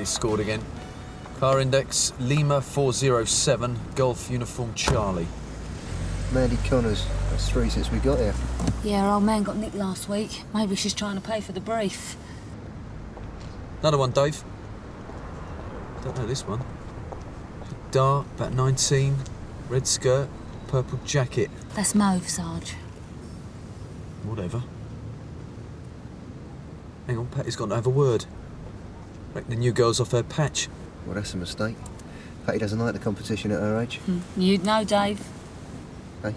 scored again. Car index Lima 407, Golf Uniform Charlie. Mandy Connors. That's 3 since we got here. Yeah, our old man got nicked last week. Maybe she's trying to pay for the brief. Another one, Dave. Don't know this one. Dark, about 19, red skirt, purple jacket. That's mauve, Sarge. Whatever. Hang on, Patty's got to have a word. Reckon the new girl's off her patch. Well, that's a mistake. Patty doesn't like the competition at her age. You'd know, Dave. Hey?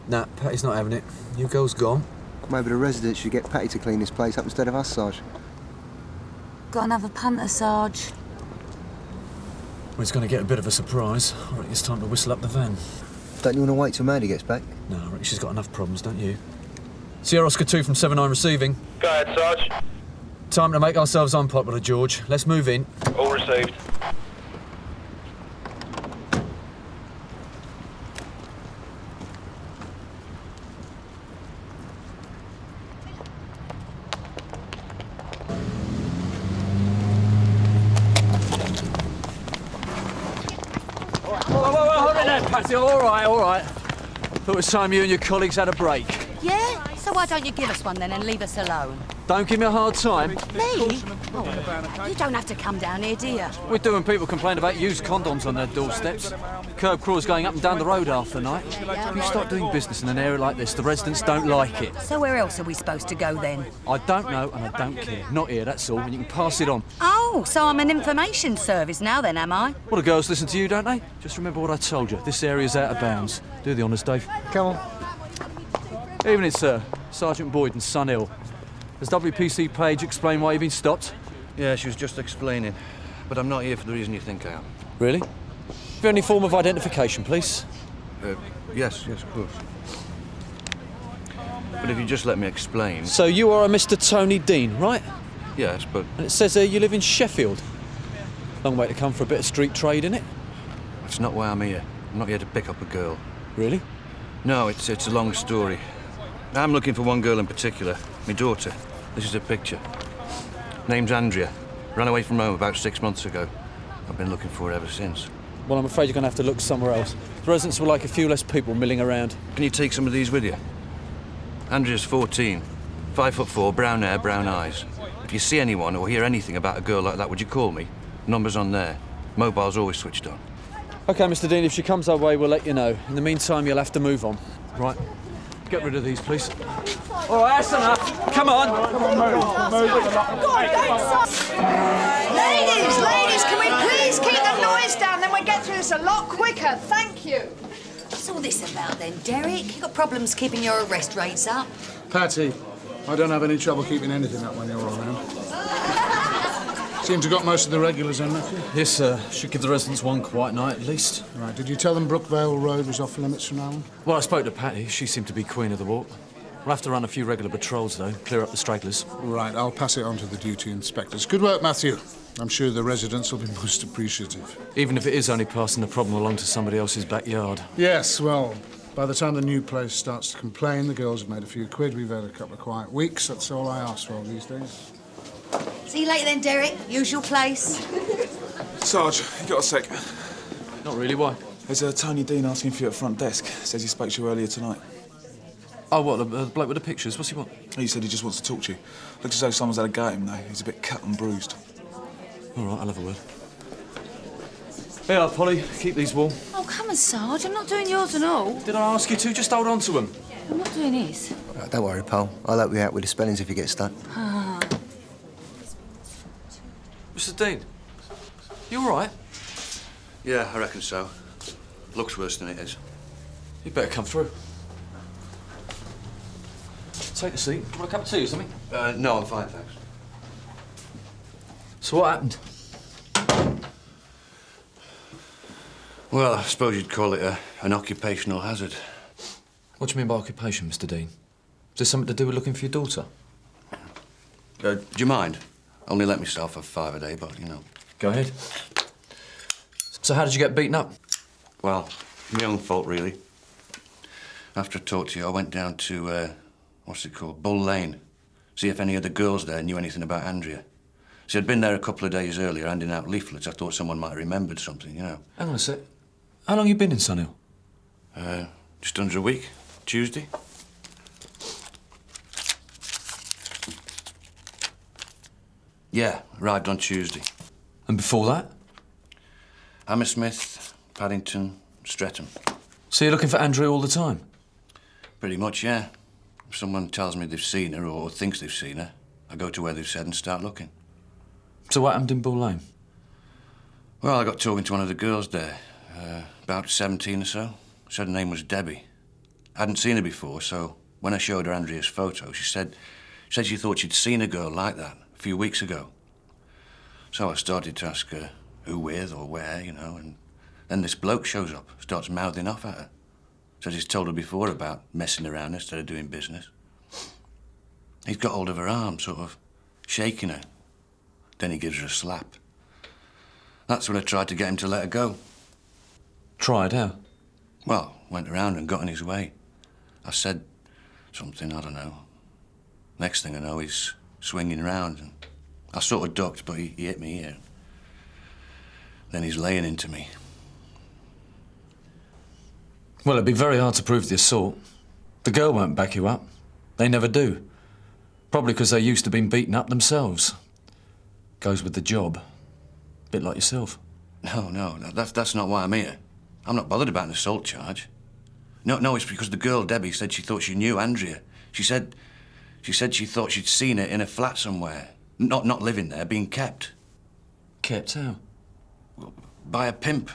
Nah, Patty's not having it. New girl's gone. Maybe the residents should get Patty to clean this place up instead of us, Sarge. Got another punter, Sarge. Well, he's going to get a bit of a surprise. I reckon it's time to whistle up the van. Don't you want to wait till Mandy gets back? No, I reckon she's got enough problems, don't you? Sierra Oscar 2 from 79 receiving. Go ahead, Sarge. Time to make ourselves unpopular, George. Let's move in. All received. Hold it there, Patty. All right. Thought it was time you and your colleagues had a break. Yeah? So why don't you give us one then and leave us alone? Don't give me a hard time. Me? Oh, you don't have to come down here, do you? We're doing people complain about used condoms on their doorsteps. Curb crawlers going up and down the road half the night. If you start doing business in an area like this, the residents don't like it. So where else are we supposed to go then? I don't know and I don't care. Not here, that's all, and you can pass it on. Oh, so I'm an information service now then, am I? Well, the girls listen to you, don't they? Just remember what I told you. This area's out of bounds. Do the honours, Dave. Come on. Evening, sir. Sergeant Boyden's son ill. Has WPC Page explained why you've been stopped? Yeah, she was just explaining. But I'm not here for the reason you think I am. Really? Have you any form of identification, please? Yes, of course. But if you just let me explain... So you are a Mr. Tony Dean, right? Yes, but... And it says here you live in Sheffield. Long way to come for a bit of street trade, innit? That's not why I'm here. I'm not here to pick up a girl. Really? No, it's a long story. I'm looking for one girl in particular, my daughter. This is her picture. Name's Andrea. Ran away from home about 6 months ago. I've been looking for her ever since. Well, I'm afraid you're going to have to look somewhere else. The residents will like a few less people milling around. Can you take some of these with you? Andrea's 14. 5'4", brown hair, brown eyes. If you see anyone or hear anything about a girl like that, would you call me? Number's on there. Mobile's always switched on. OK, Mr. Dean, if she comes our way, we'll let you know. In the meantime, you'll have to move on. Right. Get rid of these, please. All right, that's enough. Come on. Ladies, can we please keep the noise down? Then we'll get through this a lot quicker. Thank you. What's all this about then, Derek? You got problems keeping your arrest rates up? Patty, I don't have any trouble keeping anything up when you're around. Seem to got most of the regulars in, Matthew. Yes, sir. Should give the residents one quiet night, at least. Right, did you tell them Brookvale Road was off limits from now on? Well, I spoke to Patty. She seemed to be queen of the walk. We'll have to run a few regular patrols, though, clear up the stragglers. Right, I'll pass it on to the duty inspectors. Good work, Matthew. I'm sure the residents will be most appreciative. Even if it is only passing the problem along to somebody else's backyard. Yes, well, by the time the new place starts to complain, the girls have made a few quid. We've had a couple of quiet weeks. That's all I ask for these days. See you later then, Derek. Usual place. Sarge, you got a sec? Not really, why? There's Tony Dean asking for you at front desk. Says he spoke to you earlier tonight. Oh, what, the bloke with the pictures? What's he want? He said he just wants to talk to you. Looks as though someone's had a go at him, though. He's a bit cut and bruised. All right, I'll have a word. Here, Polly, keep these warm. Oh, come on, Sarge. I'm not doing yours and all. Did I ask you to? Just hold on to them. I'm not doing his. Don't worry, pal. I'll help you out with the spellings if you get stuck. Mr. Dean, you all right? Yeah, I reckon so. Looks worse than it is. You'd better come through. Take a seat. Want a cup of tea or something? No, I'm fine, thanks. So what happened? Well, I suppose you'd call it an occupational hazard. What do you mean by occupation, Mr. Dean? Is this something to do with looking for your daughter? Do you mind? Only let myself for 5 a day, but, you know. Go ahead. So how did you get beaten up? Well, my own fault, really. After I talked to you, I went down to, what's it called, Bull Lane. See if any of the girls there knew anything about Andrea. See, I'd been there a couple of days earlier handing out leaflets. I thought someone might have remembered something, you know. Hang on a sec. How long you been in Sunhill? Just under a week. Tuesday. Yeah, arrived on Tuesday. And before that? Hammersmith, Paddington, Streatham. So you're looking for Andrea all the time? Pretty much, yeah. If someone tells me they've seen her or thinks they've seen her, I go to where they've said and start looking. So what happened in Bull Lane? Well, I got talking to one of the girls there, about 17 or so. Said her name was Debbie. I hadn't seen her before, so when I showed her Andrea's photo, she said she thought she'd seen a girl like that a few weeks ago. So I started to ask her who with or where, you know, and then this bloke shows up, starts mouthing off at her. Says he's told her before about messing around instead of doing business. He's got hold of her arm, sort of shaking her. Then he gives her a slap. That's when I tried to get him to let her go. Tried, how? Well, went around and got in his way. I said something, I don't know. Next thing I know, he's swinging round, and I sort of ducked, but he hit me here. Then he's laying into me. Well, it'd be very hard to prove the assault. The girl won't back you up. They never do. Probably because they used to being beaten up themselves. Goes with the job. Bit like yourself. No, that's not why I'm here. I'm not bothered about an assault charge. No, it's because the girl, Debbie, said she thought she knew Andrea. She said she thought she'd seen her in a flat somewhere. Not living there, being kept. Kept how? By a pimp.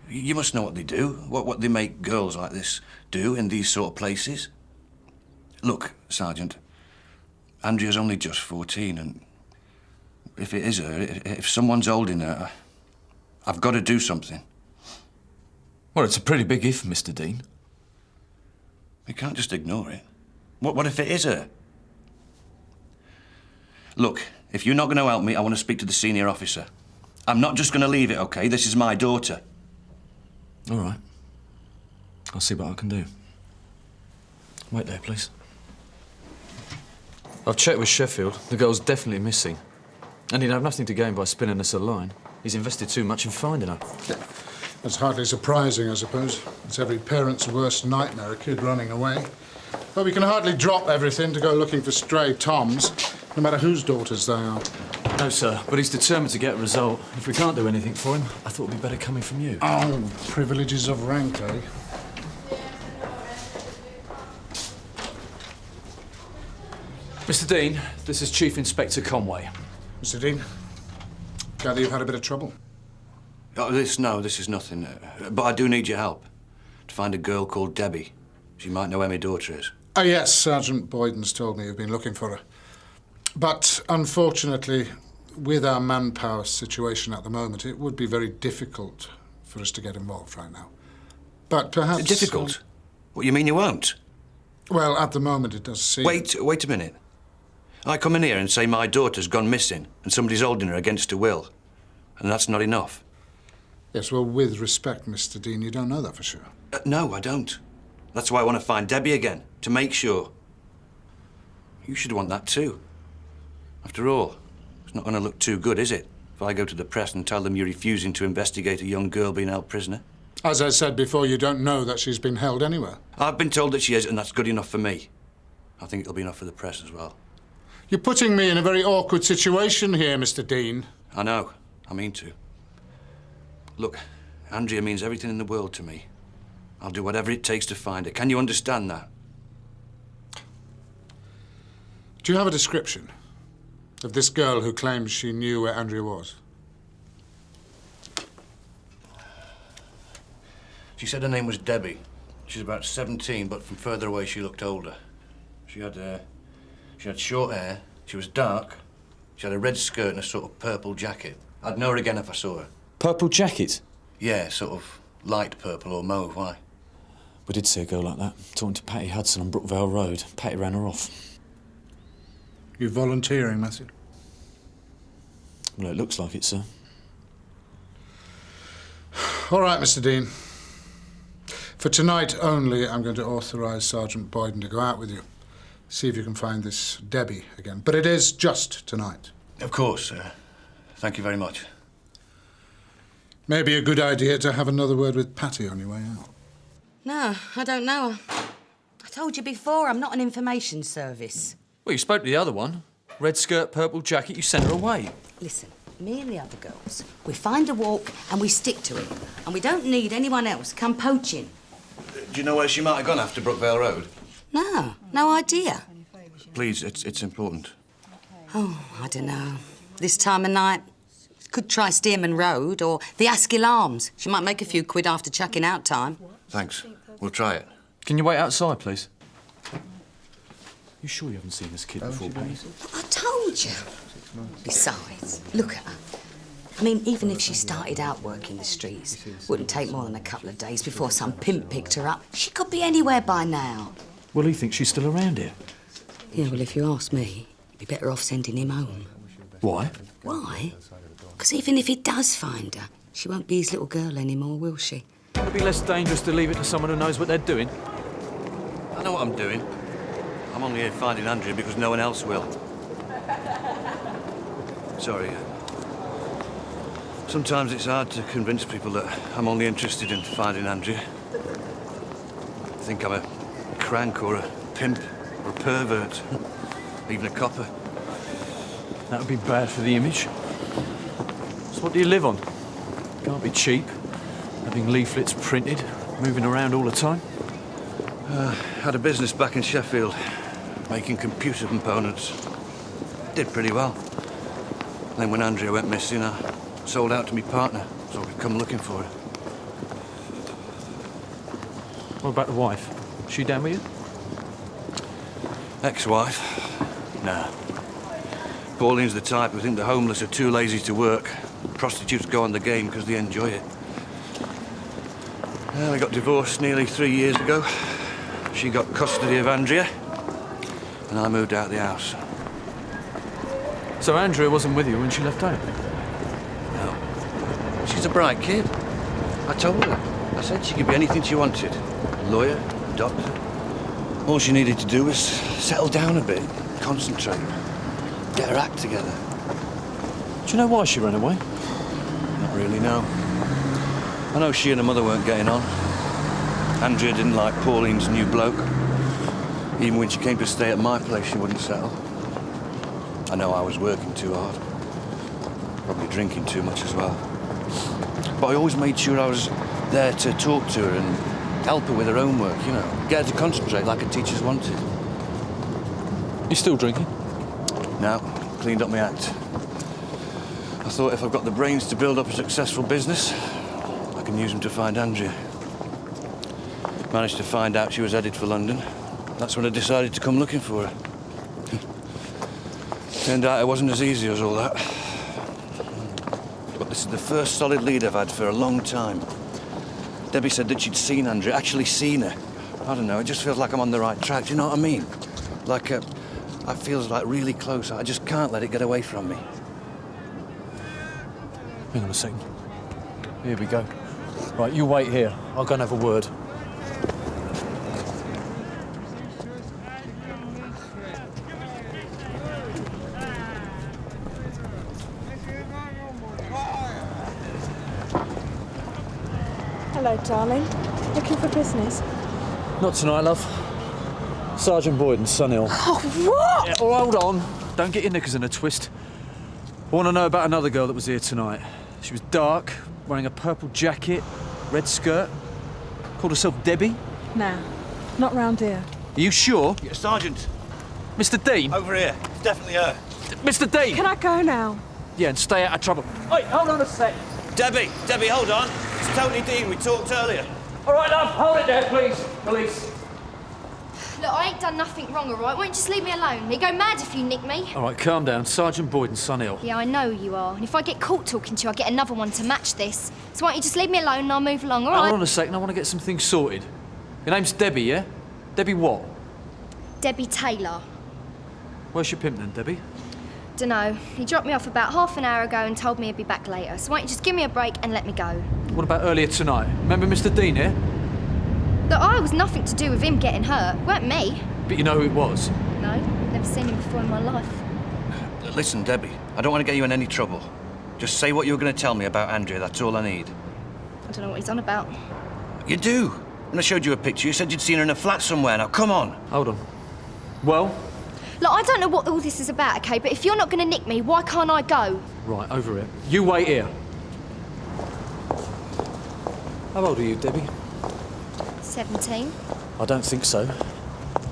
You must know what they do, what they make girls like this do in these sort of places. Look, Sergeant, Andrea's only just 14, and if it is her, if someone's holding her, I've got to do something. Well, it's a pretty big if, Mr. Dean. We can't just ignore it. What if it is her? Look, if you're not going to help me, I want to speak to the senior officer. I'm not just going to leave it, OK? This is my daughter. All right. I'll see what I can do. Wait there, please. I've checked with Sheffield. The girl's definitely missing. And he'd have nothing to gain by spinning us a line. He's invested too much in finding her. That's hardly surprising, I suppose. It's every parent's worst nightmare, a kid running away. But we can hardly drop everything to go looking for stray Toms, no matter whose daughters they are. No, sir, but he's determined to get a result. If we can't do anything for him, I thought it'd be better coming from you. Oh, privileges of rank, eh? Mr. Dean, this is Chief Inspector Conway. Mr. Dean, gather you've had a bit of trouble. Oh, this is nothing. But I do need your help. To find a girl called Debbie. She might know where my daughter is. Oh, yes, Sergeant Boyden's told me you've been looking for her. But, unfortunately, with our manpower situation at the moment, it would be very difficult for us to get involved right now. But perhaps... Difficult? What, you mean you won't? Well, at the moment it does seem... Wait a minute. I come in here and say my daughter's gone missing and somebody's holding her against her will. And that's not enough. Yes, well, with respect, Mr. Dean, you don't know that for sure. No, I don't. That's why I want to find Debbie again, to make sure. You should want that too. After all, it's not going to look too good, is it? If I go to the press and tell them you're refusing to investigate a young girl being held prisoner. As I said before, you don't know that she's been held anywhere. I've been told that she is, and that's good enough for me. I think it'll be enough for the press as well. You're putting me in a very awkward situation here, Mr. Dean. I know. I mean to. Look, Andrea means everything in the world to me. I'll do whatever it takes to find her. Can you understand that? Do you have a description of this girl who claims she knew where Andrea was? She said her name was Debbie. She's about 17, but from further away she looked older. She had short hair, she was dark, she had a red skirt and a sort of purple jacket. I'd know her again if I saw her. Purple jacket? Yeah, sort of light purple or mauve, why? We did see a girl like that, talking to Patty Hudson on Brookvale Road. Patty ran her off. You volunteering, Matthew? Well, it looks like it, sir. All right, Mr. Dean. For tonight only, I'm going to authorise Sergeant Boyden to go out with you. See if you can find this Debbie again. But it is just tonight. Of course, Thank you very much. Maybe a good idea to have another word with Patty on your way out. No, I don't know her. I told you before, I'm not an information service. Well, you spoke to the other one. Red skirt, purple jacket, you sent her away. Listen, me and the other girls, we find a walk and we stick to it. And we don't need anyone else come poaching. Do you know where she might have gone after Brookvale Road? No idea. Please, it's important. Oh, I don't know. This time of night, could try Stearman Road or the Askill Arms. She might make a few quid after chucking out time. Thanks. We'll try it. Can you wait outside, please? You sure you haven't seen this kid before, Penny? I told you. Besides, look at her. I mean, even if she started out working the streets, wouldn't take more than a couple of days before some pimp picked her up. She could be anywhere by now. Well, he thinks she's still around here. Yeah, well, if you ask me, you'd be better off sending him home. Why? Why? Because even if he does find her, she won't be his little girl anymore, will she? It'd be less dangerous to leave it to someone who knows what they're doing. I know what I'm doing. I'm only here finding Andrea because no one else will. Sorry. Sometimes it's hard to convince people that I'm only interested in finding Andrea. I think I'm a crank or a pimp or a pervert, even a copper. That would be bad for the image. So what do you live on? Can't be cheap. Having leaflets printed, moving around all the time. Had a business back in Sheffield, making computer components. Did pretty well. Then when Andrea went missing, I sold out to my partner, so I could come looking for her. What about the wife? She down with you? Ex-wife? Nah. Pauline's the type who think the homeless are too lazy to work. Prostitutes go on the game because they enjoy it. We got divorced nearly 3 years ago. She got custody of Andrea, and I moved out of the house. So Andrea wasn't with you when she left home? No. She's a bright kid. I told her. I said she could be anything she wanted. Lawyer, doctor. All she needed to do was settle down a bit, concentrate, get her act together. Do you know why she ran away? Not really, no. I know she and her mother weren't getting on. Andrea didn't like Pauline's new bloke. Even when she came to stay at my place, she wouldn't settle. I know I was working too hard. Probably drinking too much as well. But I always made sure I was there to talk to her and help her with her own work, you know. Get her to concentrate like her teachers wanted. You still drinking? No, cleaned up my act. I thought if I've got the brains to build up a successful business, I can use them to find Andrea. Managed to find out she was headed for London. That's when I decided to come looking for her. Turned out it wasn't as easy as all that. But this is the first solid lead I've had for a long time. Debbie said that she'd seen Andrea, actually seen her. I don't know, it just feels like I'm on the right track, do you know what I mean? Like, I feels like really close. I just can't let it get away from me. Hang on a second. Here we go. Right, you wait here. I'll go and have a word. Hello, darling. Looking for business? Not tonight, love. Sergeant Boyden, Sunhill. Oh, what? Yeah, oh, hold on. Don't get your knickers in a twist. I want to know about another girl that was here tonight. She was dark, wearing a purple jacket, red skirt. Called herself Debbie? Nah, not round here. Are you sure? Yeah, Sergeant. Mr. Dean? Over here. It's definitely her. Mr. Dean! Can I go now? Yeah, and stay out of trouble. Wait, hold on a sec. Debbie, hold on. It's Tony Dean. We talked earlier. All right, love, hold it there, please. Police. Look, I ain't done nothing wrong, all right? Won't you just leave me alone? You go mad if you nick me. All right, calm down. Sergeant Boyden, Sunhill. Yeah, I know you are. And if I get caught talking to you, I'll get another one to match this. So why don't you just leave me alone and I'll move along, all right? Hold on a second. I want to get some things sorted. Your name's Debbie, yeah? Debbie what? Debbie Taylor. Where's your pimp then, Debbie? Dunno. He dropped me off about half an hour ago and told me he'd be back later. So why don't you just give me a break and let me go? What about earlier tonight? Remember Mr. Dean here? Look, I was nothing to do with him getting hurt. It weren't me. But you know who it was? No, never seen him before in my life. Listen, Debbie, I don't want to get you in any trouble. Just say what you were going to tell me about Andrea, that's all I need. I don't know what he's on about. You do. When I showed you a picture, you said you'd seen her in a flat somewhere. Now, come on. Hold on. Well? Look, I don't know what all this is about, OK, but if you're not going to nick me, why can't I go? Right, over here. You wait here. How old are you, Debbie? 17. I don't think so.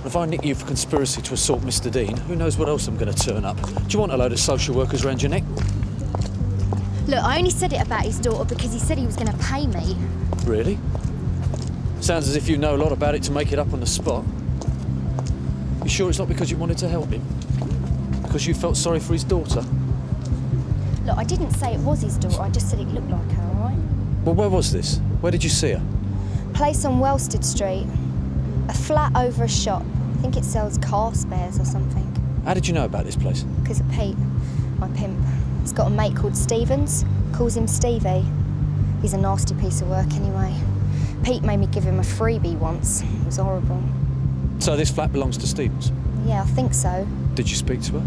If I nick you for conspiracy to assault Mr. Dean, who knows what else I'm going to turn up? Do you want a load of social workers around your neck? Look, I only said it about his daughter because he said he was going to pay me. Really? Sounds as if you know a lot about it to make it up on the spot. You sure it's not because you wanted to help him? Because you felt sorry for his daughter? Look, I didn't say it was his daughter, I just said it looked like her, all right? Well, where was this? Where did you see her? Place on Wellstead Street. A flat over a shop. I think it sells car spares or something. How did you know about this place? Because of Pete, my pimp. He's got a mate called Stevens. Calls him Stevie. He's a nasty piece of work anyway. Pete made me give him a freebie once. It was horrible. So this flat belongs to Stevens? Yeah, I think so. Did you speak to her?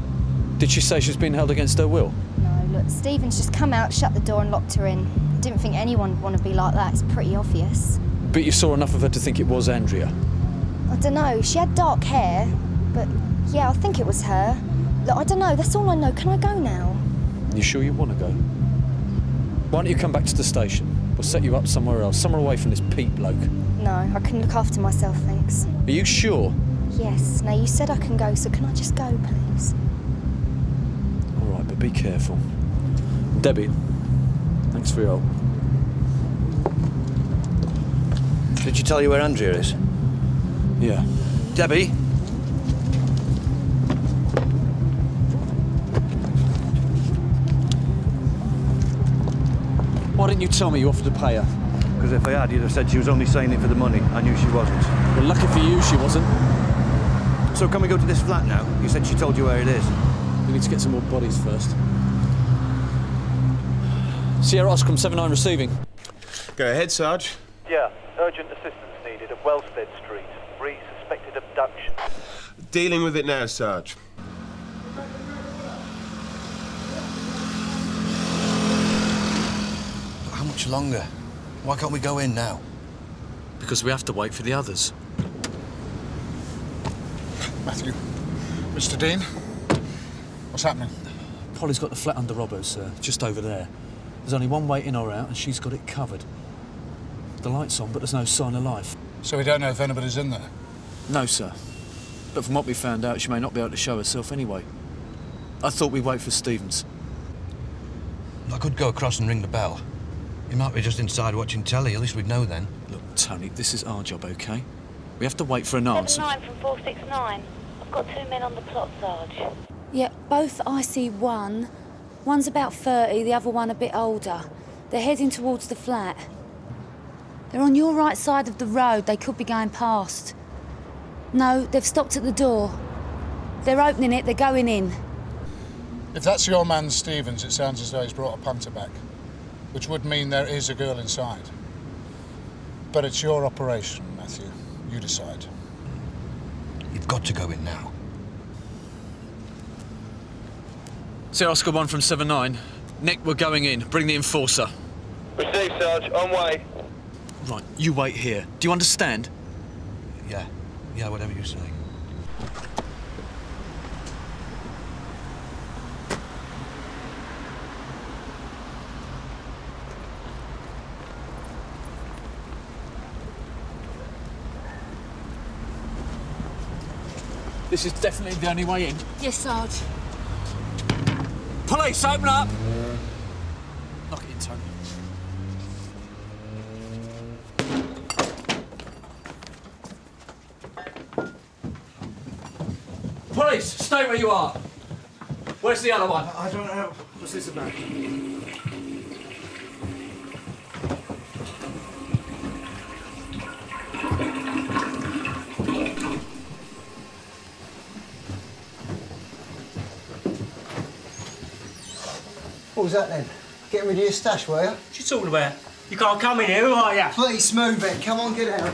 Did she say she's been held against her will? No, look, Stevens just come out, shut the door and locked her in. I didn't think anyone would want to be like that. It's pretty obvious. But you saw enough of her to think it was Andrea? I don't know. She had dark hair, but yeah, I think it was her. Look, I don't know. That's all I know. Can I go now? You sure you want to go? Why don't you come back to the station? We'll set you up somewhere else, somewhere away from this Pete bloke. No, I can look after myself, thanks. Are you sure? Yes. Now, you said I can go, so can I just go, please? All right, but be careful. Debbie, thanks for your help. Did she tell you where Andrea is? Yeah. Debbie? Why didn't you tell me you offered to pay her? Because if I had, you'd have said she was only saying it for the money. I knew she wasn't. Well, lucky for you, she wasn't. So can we go to this flat now? You said she told you where it is. We need to get some more bodies first. Sierra Oscom 79 receiving. Go ahead, Sarge. Yeah, urgent assistance needed at Wellstead Street. Suspected abduction. Dealing with it now, Sarge. How much longer? Why can't we go in now? Because we have to wait for the others. Matthew. Mr. Dean. What's happening? Polly's got the flat under Robbo's, sir. Just over there. There's only one way in or out, and she's got it covered. The light's on, but there's no sign of life. So we don't know if anybody's in there? No, sir. But from what we found out, she may not be able to show herself anyway. I thought we'd wait for Stevens. I could go across and ring the bell. He might be just inside watching telly. At least we'd know then. Look, Tony, this is our job, OK? We have to wait for an answer. 79 from 469. I've got 2 men on the plot, Sarge. Yeah, both IC1. One's about 30, the other one a bit older. They're heading towards the flat. They're on your right side of the road. They could be going past. No, they've stopped at the door. They're opening it, they're going in. If that's your man Stevens, it sounds as though he's brought a punter back, which would mean there is a girl inside. But it's your operation, Matthew. You decide. You've got to go in now. Sierra Oscar 1 from 79. Nick, we're going in. Bring the enforcer. Received, Sarge. On way. Right, you wait here. Do you understand? Yeah, whatever you say. This is definitely the only way in. Yes, Sarge. Police, open up! Knock it in, Tony. Police, stay where you are. Where's the other one? I don't know. What's this about? What was that then? Getting rid of your stash, were you? What you talking about? You can't come in here, who are you? Please, move it. Come on, get out.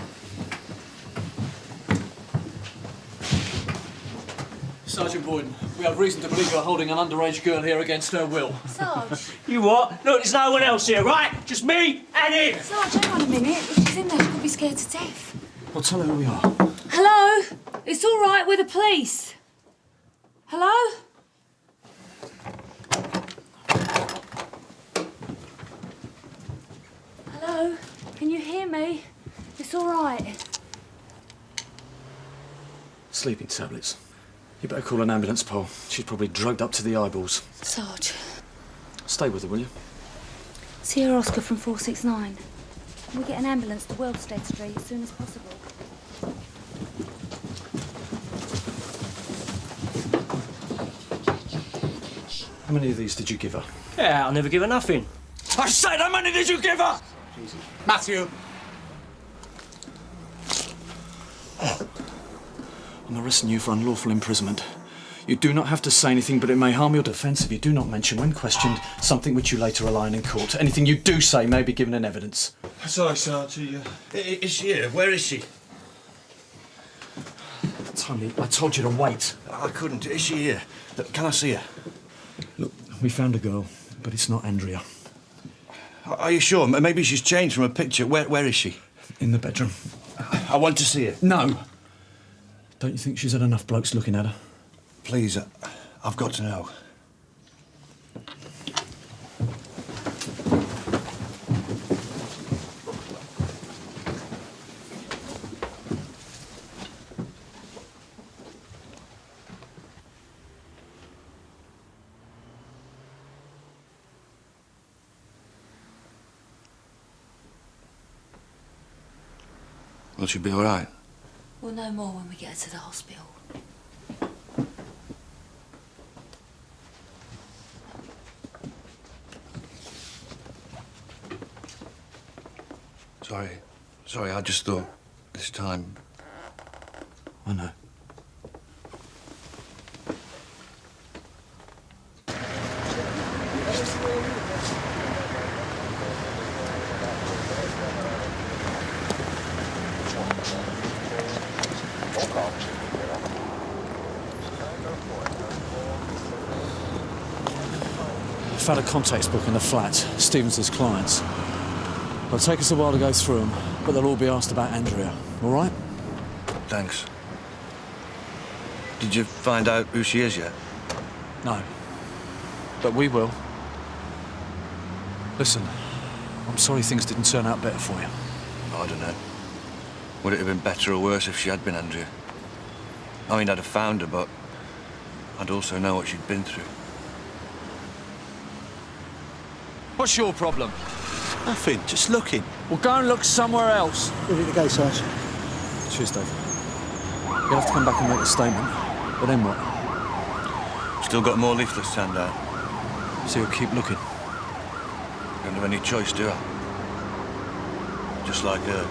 Sergeant Boyden, we have reason to believe you're holding an underage girl here against her will. Sarge. You what? Look, there's no one else here, right? Just me and him. Sarge, hang on a minute. If she's in there, she could be scared to death. Well, tell her who we are. Hello? It's all right, we're the police. Hello? Hello? Can you hear me? It's all right. Sleeping tablets. You better call an ambulance, Paul. She's probably drugged up to the eyeballs. Sarge. Stay with her, will you? Sierra Oscar from 469. Can we get an ambulance to Wellstead Street as soon as possible? How many of these did you give her? Yeah, I'll never give her nothing. I said, how many did you give her? Matthew! I'm arresting you for unlawful imprisonment. You do not have to say anything, but it may harm your defence if you do not mention, when questioned, something which you later rely on in court. Anything you do say may be given in evidence. Sorry, Sergeant. Is she here? Where is she? Tony, I told you to wait. I couldn't. Is she here? Can I see her? Look, we found a girl, but it's not Andrea. Are you sure? Maybe she's changed from a picture. Where is she? In the bedroom. I want to see her. No. Don't you think she's had enough blokes looking at her? Please, I've got to know. Will she be all right? We'll know more when we get her to the hospital. Sorry, I just thought this time... I know. I found a contacts book in the flat, Stevens' clients. It'll take us a while to go through them, but they'll all be asked about Andrea, all right? Thanks. Did you find out who she is yet? No. But we will. Listen, I'm sorry things didn't turn out better for you. I don't know. Would it have been better or worse if she had been Andrea? I mean, I'd have found her, but I'd also know what she'd been through. What's your problem? Nothing, just looking. Well, go and look somewhere else. Ready to go, Sarge? Cheers, Dave. You'll have to come back and make a statement. But then what? Still got more leaflets to hand out. So you'll keep looking? Don't have any choice, do I? Just like her.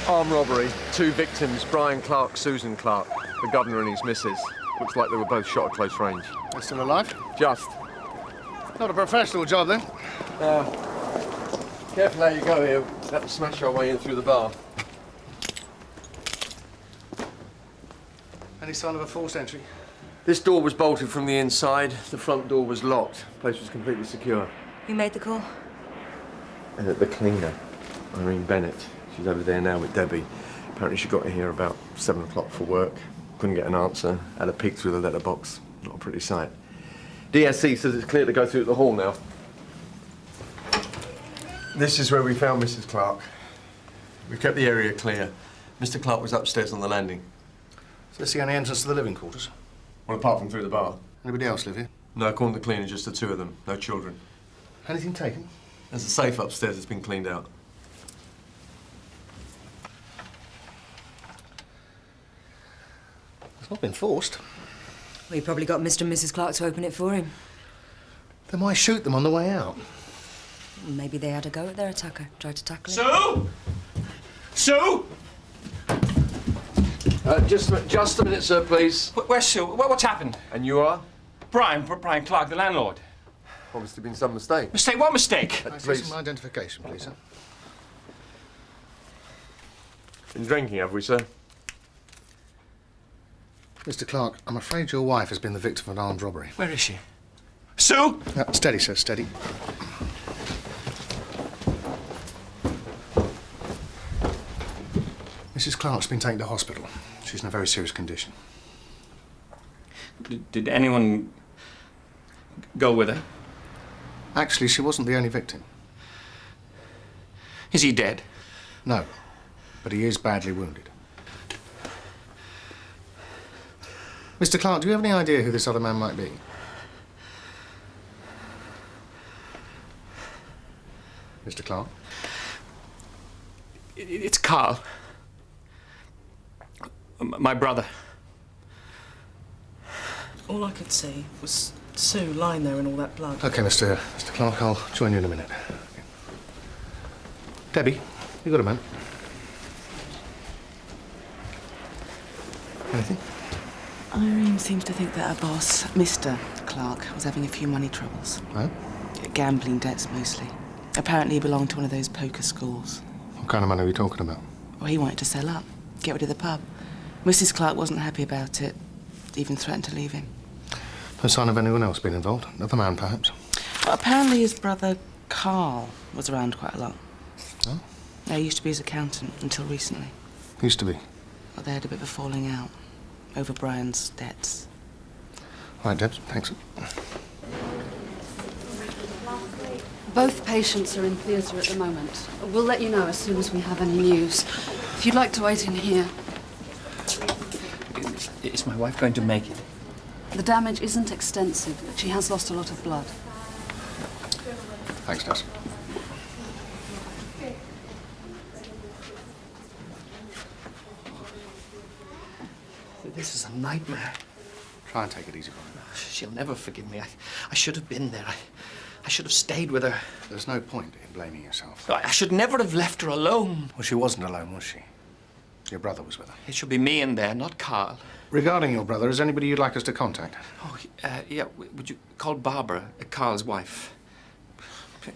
Armed robbery, 2 victims, Brian Clark, Susan Clark, the governor and his missus. Looks like they were both shot at close range. They're still alive? Just. Not a professional job, then. Careful how you go here. That'll smash our way in through the bar. Any sign of a forced entry? This door was bolted from the inside. The front door was locked. The place was completely secure. Who made the call? The cleaner, Irene Bennett. She's over there now with Debbie. Apparently she got here about 7 o'clock for work. Couldn't get an answer. Had a peek through the letterbox. Not a pretty sight. DSC says it's clear to go through the hall now. This is where we found Mrs. Clark. We kept the area clear. Mr. Clark was upstairs on the landing. So this is the only entrance to the living quarters? Well, apart from through the bar. Anybody else live here? No, according to the cleaner, just the 2 of them. No children. Anything taken? There's a safe upstairs that's been cleaned out. It's not been forced. Well, he probably got Mr. and Mrs. Clark to open it for him. Then why shoot them on the way out? Maybe they had a go at their attacker, tried to tackle him. Sue! Sue! Just a minute, sir, please. Where's Sue? What's happened? And you are? Brian Clark, the landlord. Obviously been some mistake. Mistake? What mistake? Can I see some identification, please, sir? Been drinking, have we, sir? Mr. Clark, I'm afraid your wife has been the victim of an armed robbery. Where is she? Sue! Steady, sir, steady. Mrs. Clark's been taken to hospital. She's in a very serious condition. Did anyone go with her? Actually, she wasn't the only victim. Is he dead? No, but he is badly wounded. Mr. Clark, do you have any idea who this other man might be? Mr. Clark? It's Carl. My brother. All I could see was Sue lying there in all that blood. OK, Mr. Clark, I'll join you in a minute. Debbie, you got a man? Anything? Irene seems to think that her boss, Mr. Clark, was having a few money troubles. Oh? Gambling debts, mostly. Apparently he belonged to one of those poker schools. What kind of money are we talking about? Well, he wanted to sell up, get rid of the pub. Mrs. Clark wasn't happy about it, even threatened to leave him. No sign of anyone else being involved? Another man, perhaps? Well, apparently his brother, Carl, was around quite a lot. Oh? Yeah, he used to be his accountant until recently. Used to be. Well, they had a bit of a falling out over Brian's debts. All right, Debs, thanks. Both patients are in theatre at the moment. We'll let you know as soon as we have any news. If you'd like to wait in here. Is my wife going to make it? The damage isn't extensive, but she has lost a lot of blood. Thanks, Debs. This is a nightmare. Try and take it easy, Brian. She'll never forgive me. I should have been there. I should have stayed with her. There's no point in blaming yourself. I should never have left her alone. Well, she wasn't alone, was she? Your brother was with her. It should be me in there, not Carl. Regarding your brother, is there anybody you'd like us to contact? Oh, yeah. Would you call Barbara, Carl's wife?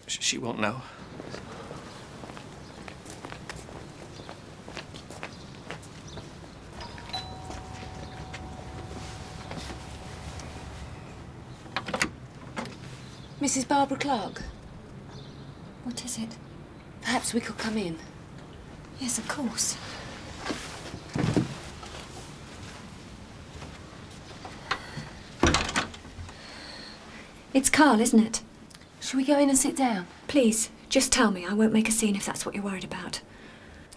She won't know. Mrs. Barbara Clark? What is it? Perhaps we could come in. Yes, of course. It's Carl, isn't it? Shall we go in and sit down? Please, just tell me. I won't make a scene if that's what you're worried about.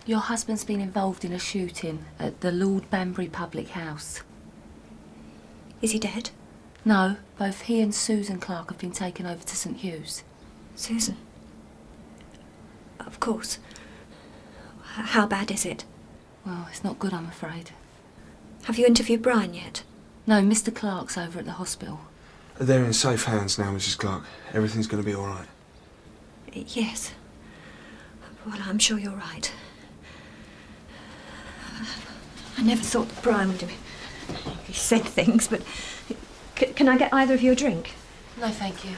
Your husband's been involved in a shooting at the Lord Banbury public house. Is he dead? No, both he and Susan Clark have been taken over to St Hugh's. Susan? Of course. How bad is it? Well, it's not good, I'm afraid. Have you interviewed Brian yet? No, Mr. Clark's over at the hospital. They're in safe hands now, Mrs. Clark. Everything's going to be all right. Yes. Well, I'm sure you're right. I never thought that Brian would have... He said things, but... Can I get either of you a drink? No, thank you.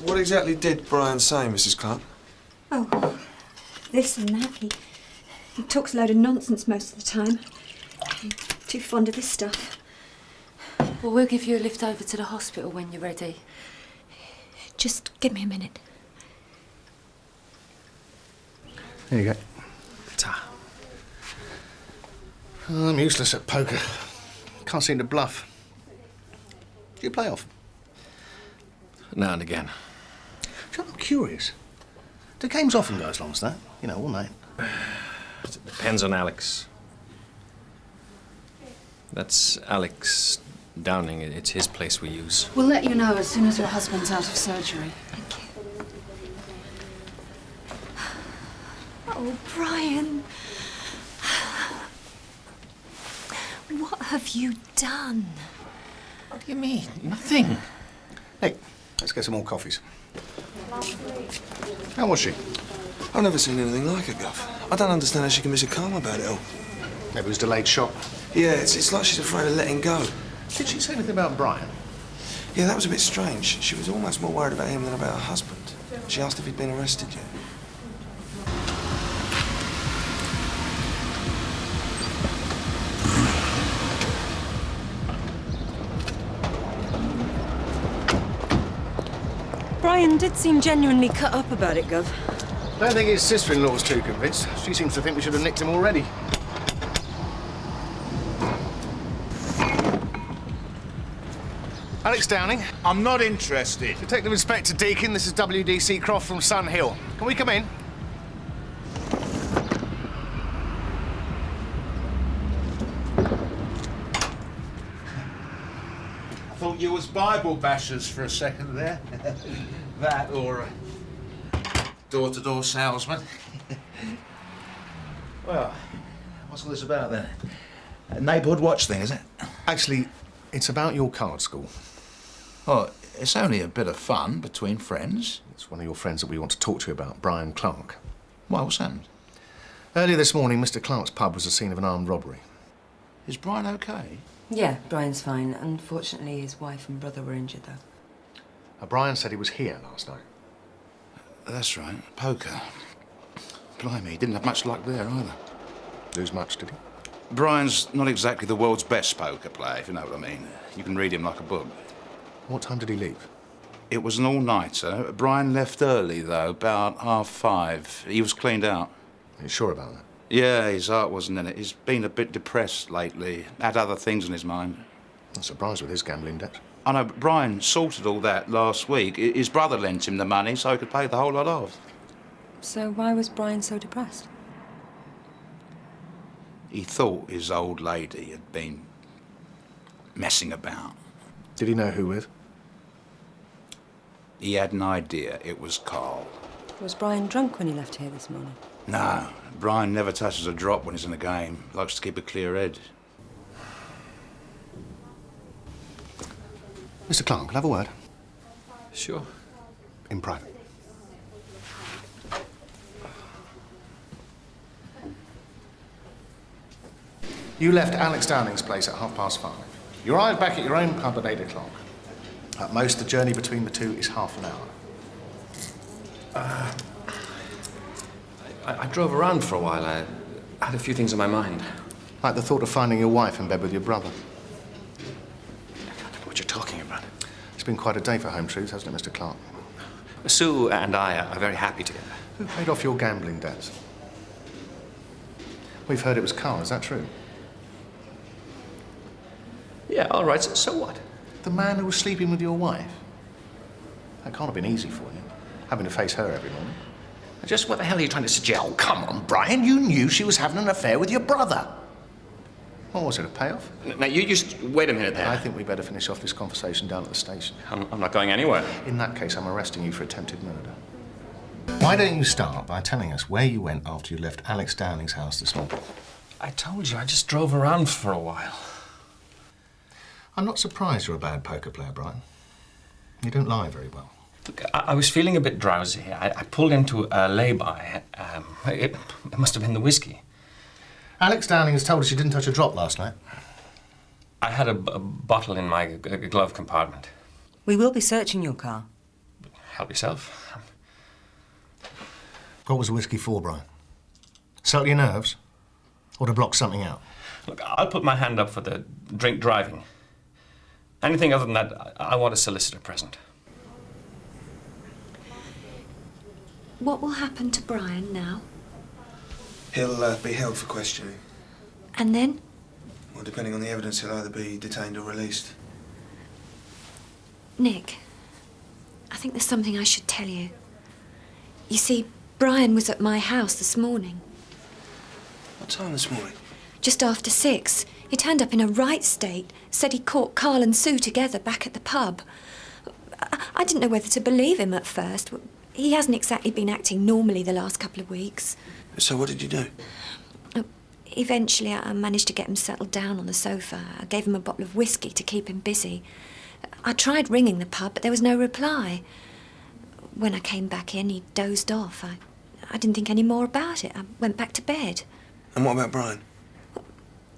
What exactly did Brian say, Mrs. Clark? Oh, this and that. He talks a load of nonsense most of the time. I'm too fond of this stuff. Well, we'll give you a lift over to the hospital when you're ready. Just give me a minute. There you go. Oh, I'm useless at poker. Can't seem to bluff. Do you play off? Now and again. I'm curious. Do games often go as long as that? You know, all night. It depends on Alex. That's Alex Downing. It's his place we use. We'll let you know as soon as your husband's out of surgery. Thank you. Oh, Brian. What have you done? What do you mean? Nothing. Hey, let's get some more coffees. How was she? I've never seen anything like her, Gov. I don't understand how she can be so calm about it all. Maybe it was delayed shock. Yeah, it's like she's afraid of letting go. Did she say anything about Brian? Yeah, that was a bit strange. She was almost more worried about him than about her husband. She asked if he'd been arrested yet. Brian did seem genuinely cut up about it, Gov. I don't think his sister-in-law's too convinced. She seems to think we should have nicked him already. Alex Downing. I'm not interested. Detective Inspector Deacon, this is WDC Croft from Sun Hill. Can we come in? I thought you was Bible bashers for a second there. That or door-to-door salesman. Well, what's all this about then? A neighbourhood watch thing, is it? Actually, it's about your card school. Oh, it's only a bit of fun between friends. It's one of your friends that we want to talk to you about, Brian Clark. Why, what's happened? Earlier this morning, Mr. Clark's pub was the scene of an armed robbery. Is Brian okay? Yeah, Brian's fine. Unfortunately, his wife and brother were injured, though. Brian said he was here last night. That's right, poker. Blimey, he didn't have much luck there either. Lose much, did he? Brian's not exactly the world's best poker player, if you know what I mean. You can read him like a book. What time did he leave? It was an all-nighter. Brian left early, though, about 5:30. He was cleaned out. Are you sure about that? Yeah, his heart wasn't in it. He's been a bit depressed lately. Had other things on his mind. I'm surprised with his gambling debt. I know, but Brian sorted all that last week. His brother lent him the money so he could pay the whole lot off. So why was Brian so depressed? He thought his old lady had been messing about. Did he know who with? He had an idea. It was Carl. Was Brian drunk when he left here this morning? No, Brian never touches a drop when he's in a game. Likes to keep a clear head. Mr. Clark, can I have a word? Sure. In private. You left Alex Downing's place at 5:30. You arrived back at your own pub at 8 o'clock. At most, the journey between the two is half an hour. I drove around for a while. I had a few things on my mind. Like the thought of finding your wife in bed with your brother. I don't know what you're talking about. It's been quite a day for Home Truths, hasn't it, Mr. Clark? Sue and I are very happy together. Who paid off your gambling debts? We've heard it was Carl, is that true? Yeah, all right, so what? The man who was sleeping with your wife? That can't have been easy for you, having to face her every morning. Just what the hell are you trying to suggest? Oh, come on, Brian. You knew she was having an affair with your brother. What was it, a payoff? Now, you just wait a minute there. I think we better finish off this conversation down at the station. I'm not going anywhere. In that case, I'm arresting you for attempted murder. Why don't you start by telling us where you went after you left Alex Downing's house this morning? I told you, I just drove around for a while. I'm not surprised you're a bad poker player, Brian. You don't lie very well. Look, I was feeling a bit drowsy. I pulled into a lay-by. It must have been the whiskey. Alex Downing has told us you didn't touch a drop last night. I had a bottle in my glove compartment. We will be searching your car. Help yourself. What was the whiskey for, Brian? Settle your nerves? Or to block something out? Look, I'll put my hand up for the drink driving. Anything other than that, I want a solicitor present. What will happen to Brian now? He'll be held for questioning. And then? Well, depending on the evidence, he'll either be detained or released. Nick, I think there's something I should tell you. You see, Brian was at my house this morning. What time this morning? Just after 6. He turned up in a right state, said he caught Carl and Sue together back at the pub. I didn't know whether to believe him at first. He hasn't exactly been acting normally the last couple of weeks. So what did you do? Eventually, I managed to get him settled down on the sofa. I gave him a bottle of whiskey to keep him busy. I tried ringing the pub, but there was no reply. When I came back in, he dozed off. I didn't think any more about it. I went back to bed. And what about Brian?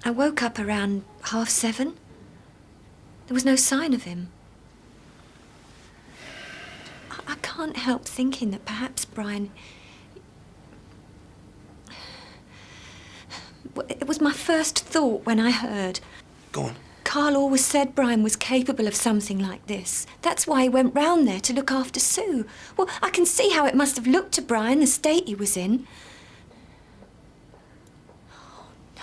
I woke up around 7:30. There was no sign of him. I can't help thinking that perhaps Brian... It was my first thought when I heard. Go on. Carl always said Brian was capable of something like this. That's why he went round there to look after Sue. Well, I can see how it must have looked to Brian, the state he was in. Oh, no.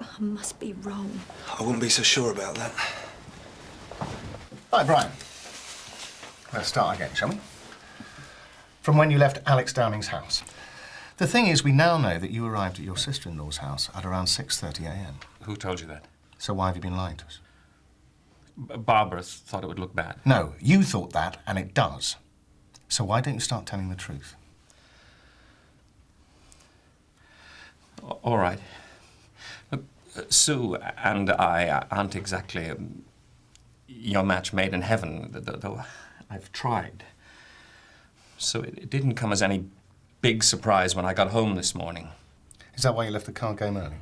I must be wrong. I wouldn't be so sure about that. Right, Brian. Let's start again, shall we? From when you left Alex Downing's house. The thing is, we now know that you arrived at your sister-in-law's house at around 6:30 a.m. Who told you that? So why have you been lying to us? Barbara thought it would look bad. No, you thought that, and it does. So why don't you start telling the truth? All right. Sue and I aren't exactly your match made in heaven, though I've tried. So it didn't come as any big surprise when I got home this morning. Is that why you left the card game early?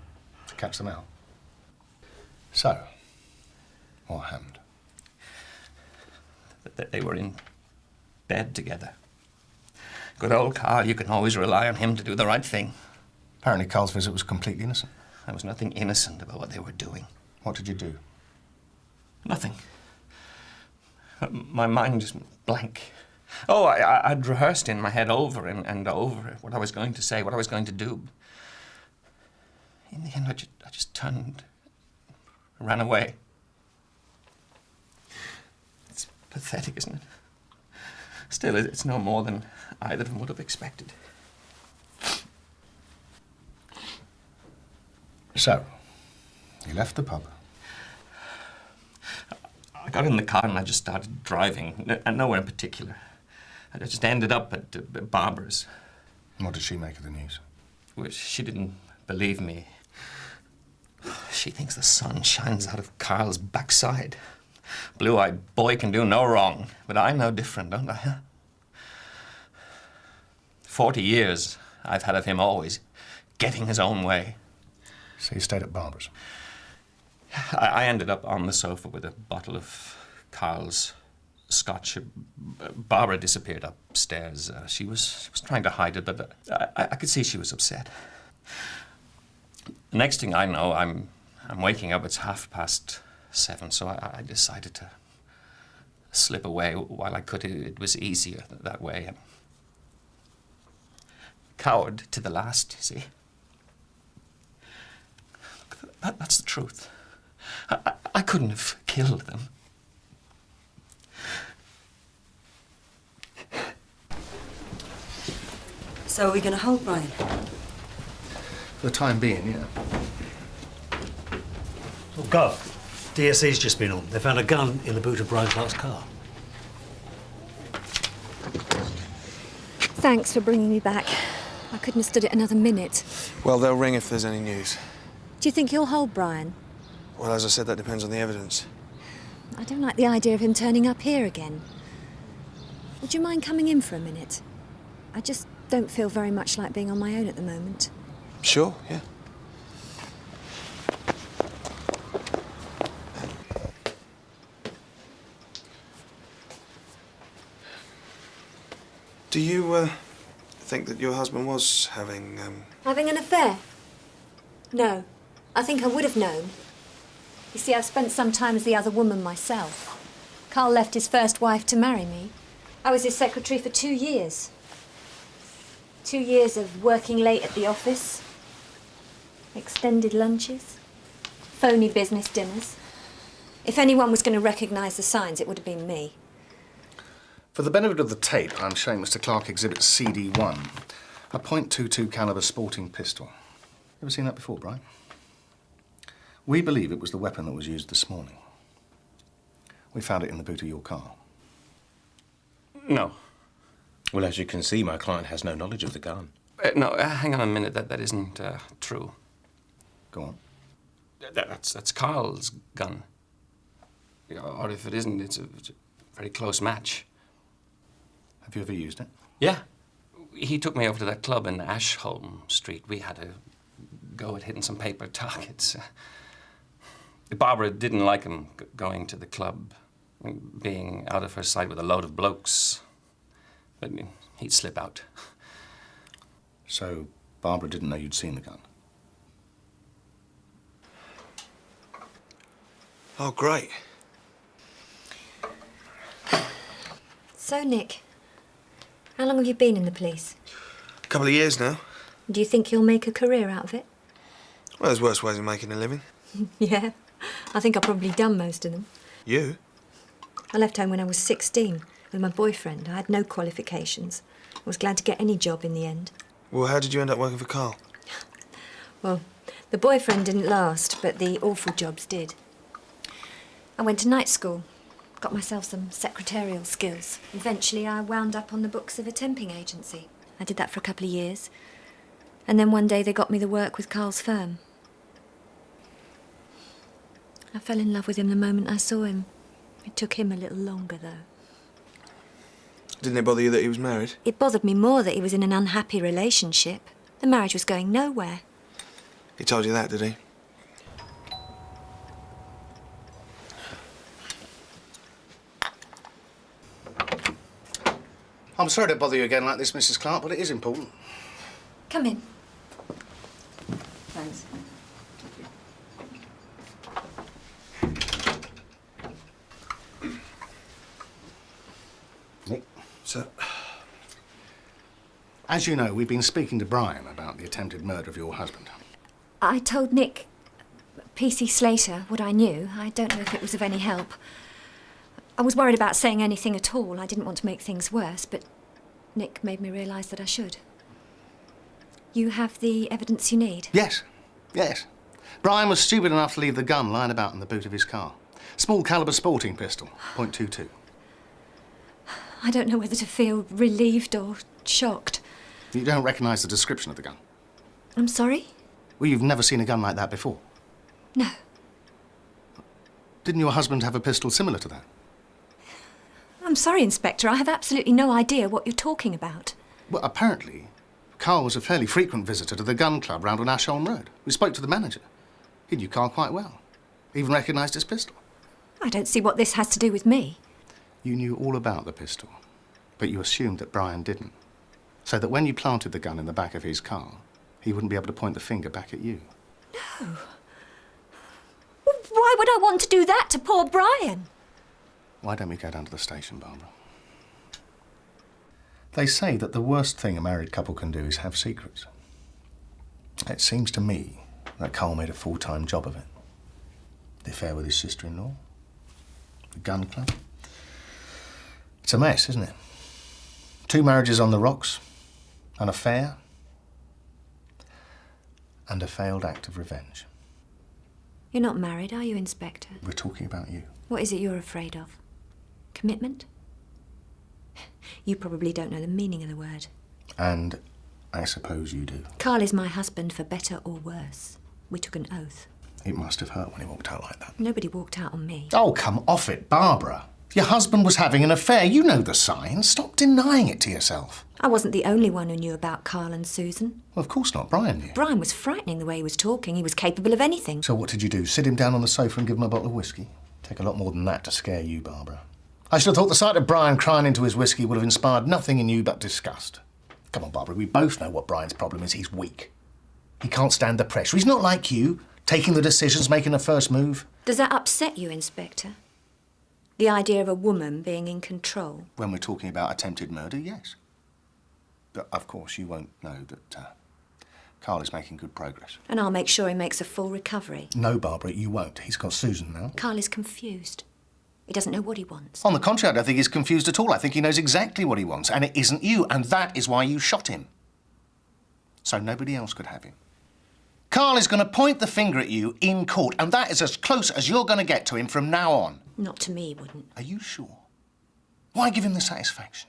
To catch them out? So, what happened? They were in bed together. Good old Carl, you can always rely on him to do the right thing. Apparently Carl's visit was completely innocent. There was nothing innocent about what they were doing. What did you do? Nothing. My mind just blank. Oh, I'd rehearsed in my head over and over what I was going to say, what I was going to do. In the end, I just turned, ran away. It's pathetic, isn't it? Still, it's no more than either of them would have expected. So, you left the pub. I got in the car and I just started driving, and nowhere in particular. I just ended up at Barbara's. And what did she make of the news? Well, she didn't believe me. She thinks the sun shines out of Carl's backside. Blue-eyed boy can do no wrong, but I know different, don't I? 40 years I've had of him always getting his own way. So you stayed at Barbara's? I ended up on the sofa with a bottle of Carl's scotch. Barbara disappeared upstairs. She was trying to hide it, but I could see she was upset. The next thing I know, I'm waking up. It's 7:30, so I decided to slip away while I could. It was easier that way. Coward to the last, you see. That's the truth. I couldn't have killed them. So are we going to hold Brian? For the time being, yeah. Oh, Gov, DSA's just been on. They found a gun in the boot of Brian Clark's car. Thanks for bringing me back. I couldn't have stood it another minute. Well, they'll ring if there's any news. Do you think you'll hold Brian? Well, as I said, that depends on the evidence. I don't like the idea of him turning up here again. Would you mind coming in for a minute? I just don't feel very much like being on my own at the moment. Sure, yeah. Do you, think that your husband was having, Having an affair? No. I think I would have known. You see, I've spent some time as the other woman myself. Carl left his first wife to marry me. I was his secretary for 2 years. 2 years of working late at the office, extended lunches, phony business dinners. If anyone was going to recognise the signs, it would have been me. For the benefit of the tape, I'm showing Mr. Clark Exhibit CD1, a .22 caliber sporting pistol. Ever seen that before, Brian? We believe it was the weapon that was used this morning. We found it in the boot of your car. No. Well, as you can see, my client has no knowledge of the gun. No, hang on a minute. That isn't true. Go on. That's Carl's gun. Or if it isn't, it's a very close match. Have you ever used it? Yeah. He took me over to that club in Ashholm Street. We had a go at hitting some paper targets. Barbara didn't like him going to the club, being out of her sight with a load of blokes. But he'd slip out. So Barbara didn't know you'd seen the gun? Oh, great. So, Nick, how long have you been in the police? A couple of years now. Do you think you'll make a career out of it? Well, there's worse ways of making a living. Yeah, I think I've probably done most of them. You? I left home when I was 16 with my boyfriend. I had no qualifications. I was glad to get any job in the end. Well, how did you end up working for Carl? Well, the boyfriend didn't last, but the awful jobs did. I went to night school, got myself some secretarial skills. Eventually, I wound up on the books of a temping agency. I did that for a couple of years. And then one day they got me the work with Carl's firm. I fell in love with him the moment I saw him. It took him a little longer, though. Didn't it bother you that he was married? It bothered me more that he was in an unhappy relationship. The marriage was going nowhere. He told you that, did he? I'm sorry to bother you again like this, Mrs. Clark, but it is important. Come in. Thanks. Nick? Sir? As you know, we've been speaking to Brian about the attempted murder of your husband. I told Nick, PC Slater, what I knew. I don't know if it was of any help. I was worried about saying anything at all. I didn't want to make things worse, but Nick made me realise that I should. You have the evidence you need? Yes, yes. Brian was stupid enough to leave the gun lying about in the boot of his car. Small caliber sporting pistol, .22. I don't know whether to feel relieved or shocked. You don't recognise the description of the gun? I'm sorry? Well, you've never seen a gun like that before? No. Didn't your husband have a pistol similar to that? I'm sorry, Inspector. I have absolutely no idea what you're talking about. Well, apparently, Carl was a fairly frequent visitor to the gun club round on Ashholm Road. We spoke to the manager. He knew Carl quite well. Even recognised his pistol. I don't see what this has to do with me. You knew all about the pistol, but you assumed that Brian didn't. So that when you planted the gun in the back of his car, he wouldn't be able to point the finger back at you. No. Well, why would I want to do that to poor Brian? Why don't we go down to the station, Barbara? They say that the worst thing a married couple can do is have secrets. It seems to me that Carl made a full-time job of it. The affair with his sister-in-law, the gun club. It's a mess, isn't it? 2 marriages on the rocks, an affair, and a failed act of revenge. You're not married, are you, Inspector? We're talking about you. What is it you're afraid of? Commitment? You probably don't know the meaning of the word. And I suppose you do. Carl is my husband for better or worse. We took an oath. It must have hurt when he walked out like that. Nobody walked out on me. Oh, come off it, Barbara. Your husband was having an affair. You know the signs. Stop denying it to yourself. I wasn't the only one who knew about Carl and Susan. Well, of course not. Brian knew. Brian was frightening the way he was talking. He was capable of anything. So what did you do? Sit him down on the sofa and give him a bottle of whiskey? Take a lot more than that to scare you, Barbara. I should have thought the sight of Brian crying into his whiskey would have inspired nothing in you but disgust. Come on, Barbara, we both know what Brian's problem is. He's weak. He can't stand the pressure. He's not like you, taking the decisions, making the first move. Does that upset you, Inspector? The idea of a woman being in control? When we're talking about attempted murder, yes. But, of course, you won't know that Carl is making good progress. And I'll make sure he makes a full recovery. No, Barbara, you won't. He's got Susan now. Carl is confused. He doesn't know what he wants. On the contrary, I don't think he's confused at all. I think he knows exactly what he wants, and it isn't you, and that is why you shot him. So nobody else could have him. Carl is going to point the finger at you in court, and that is as close as you're going to get to him from now on. Not to me, he wouldn't. Are you sure? Why give him the satisfaction?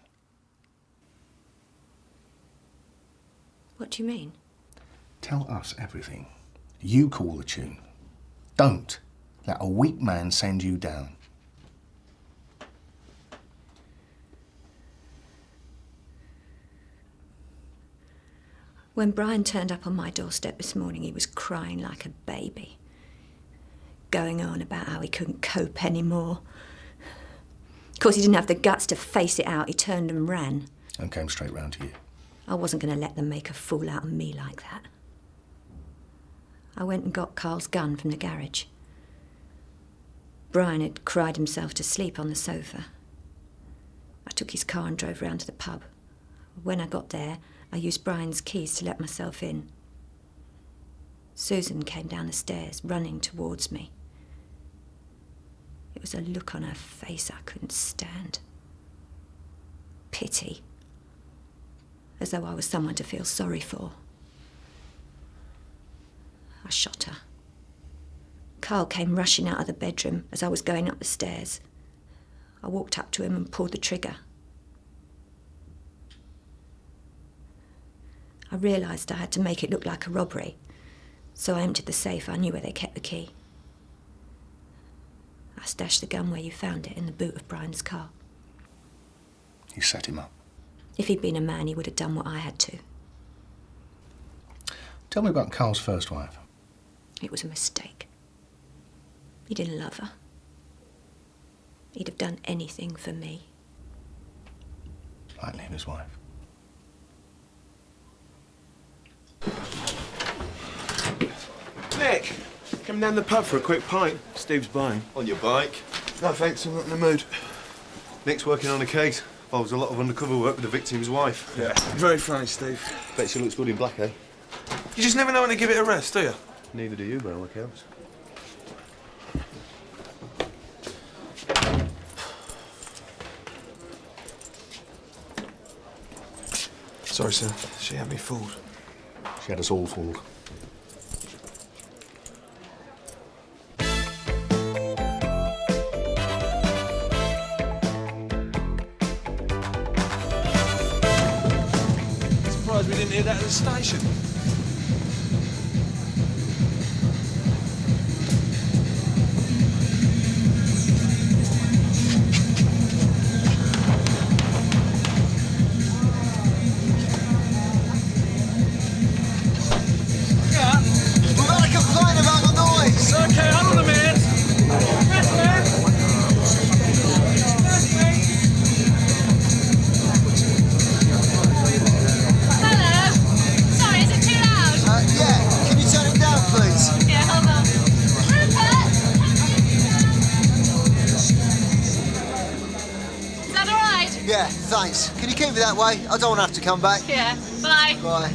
What do you mean? Tell us everything. You call the tune. Don't let a weak man send you down. When Brian turned up on my doorstep this morning, he was crying like a baby, going on about how he couldn't cope anymore. Of course, he didn't have the guts to face it out. He turned and ran. And came straight round to you. I wasn't going to let them make a fool out of me like that. I went and got Carl's gun from the garage. Brian had cried himself to sleep on the sofa. I took his car and drove round to the pub. When I got there, I used Brian's keys to let myself in. Susan came down the stairs, running towards me. It was a look on her face I couldn't stand. Pity. As though I was someone to feel sorry for. I shot her. Carl came rushing out of the bedroom as I was going up the stairs. I walked up to him and pulled the trigger. I realised I had to make it look like a robbery, so I emptied the safe. I knew where they kept the key. I stashed the gun where you found it, in the boot of Brian's car. You set him up. If he'd been a man, he would have done what I had to. Tell me about Carl's first wife. It was a mistake. He didn't love her. He'd have done anything for me. Like leave his wife. Nick, come down the pub for a quick pint. Steve's buying. On your bike? No, thanks, I'm not in the mood. Nick's working on a case. Involves a lot of undercover work with the victim's wife. Yeah. Very funny, Steve. Bet she looks good in black, eh? You just never know when to give it a rest, do you? Neither do you, by all accounts. Sorry, sir. She had me fooled. She had us all fooled. Surprised we didn't hear that at the station. Thanks. Can you keep it that way? I don't want to have to come back. Yeah, bye. Bye.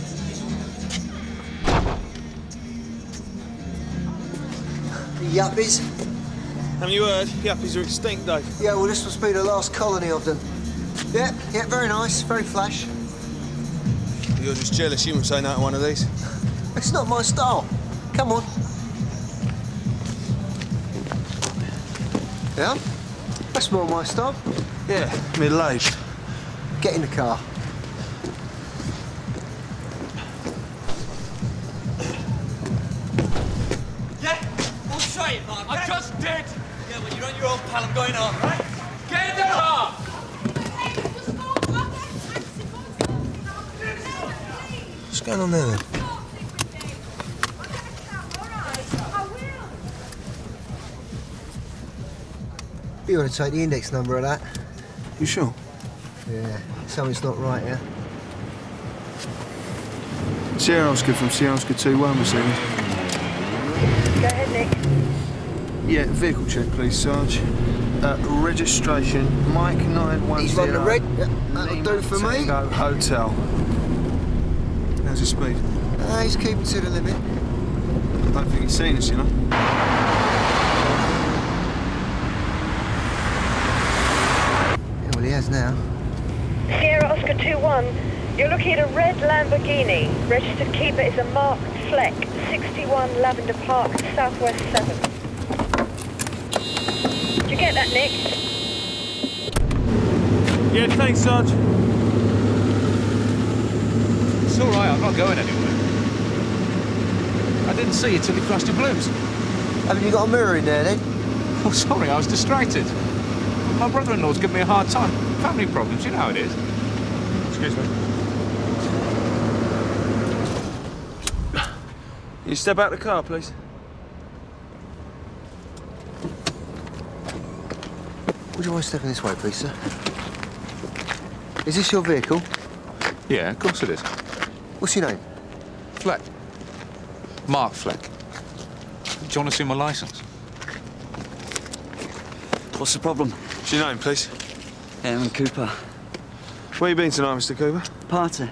Yuppies. Haven't you heard? Yuppies are extinct, Dave. Yeah, well, this must be the last colony of them. Yeah, very nice, very flash. You're just jealous. You wouldn't say no to one of these. It's not my style. Come on. Yeah? That's more my style. Yeah, middle-aged. Get in the car. Yeah? We'll try it, Mark. I just did. Yeah, well, you're on your own, pal. I'm going on, right? Get in the car! What's going on there, then? You want to take the index number of that? You sure? Yeah, something's not right here. Sierra Oscar from Sierra Oscar 2-1 received. Go ahead, Nick. Yeah, vehicle check, please, Sarge. Registration, Mike 910. He's on the red. Yeah, that'll do for me. Tango Hotel. How's his speed? He's keeping to the limit. I don't think he's seen us, you know. Yeah, well, he has now. Sierra Oscar 2-1, you're looking at a red Lamborghini. Registered keeper is a Mark Fleck, 61 Lavender Park, Southwest 7. Did you get that, Nick? Yeah, thanks, Sarge. It's all right. I'm not going anywhere. I didn't see you till you crashed your blues. Haven't you got a mirror in there, then? Oh, sorry. I was distracted. My brother-in-law's giving me a hard time. Family problems, you know how it is. Excuse me. You step out of the car, please. Would you mind stepping this way, please, sir? Is this your vehicle? Yeah, of course it is. What's your name? Fleck. Mark Fleck. Do you want to see my licence? What's the problem? What's your name, please? Aaron Cooper. Where you been tonight, Mr. Cooper? Party.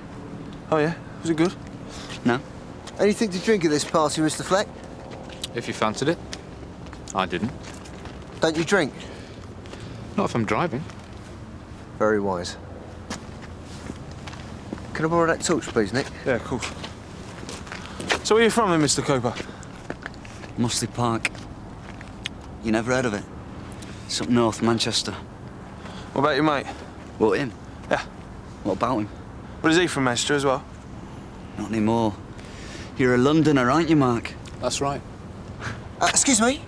Oh, yeah? Was it good? No. Anything to drink at this party, Mr. Fleck? If you fancied it. I didn't. Don't you drink? Not if I'm driving. Very wise. Can I borrow that torch, please, Nick? Yeah, of course. So where are you from then, Mr. Cooper? Musley Park. You never heard of it? It's up north Manchester. What about your mate? What, him? Yeah. What about him? Well, is he from Manchester as well? Not anymore. You're a Londoner, aren't you, Mark? That's right. Excuse me?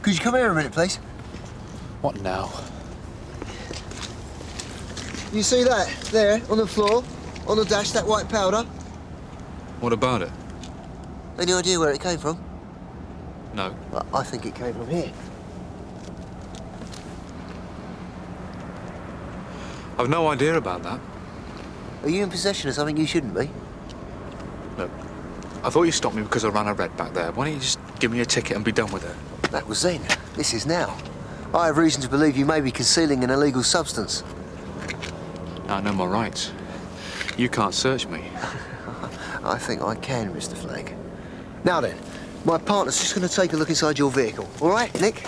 Could you come here a minute, please? What now? You see that? There, on the floor, on the dash, that white powder? What about it? Any idea where it came from? No. Well, I think it came from here. I've no idea about that. Are you in possession of something you shouldn't be? Look, I thought you stopped me because I ran a red back there. Why don't you just give me a ticket and be done with it? That was then. This is now. I have reason to believe you may be concealing an illegal substance. I know my rights. You can't search me. I think I can, Mr. Fleck. Now then, my partner's just going to take a look inside your vehicle. All right, Nick?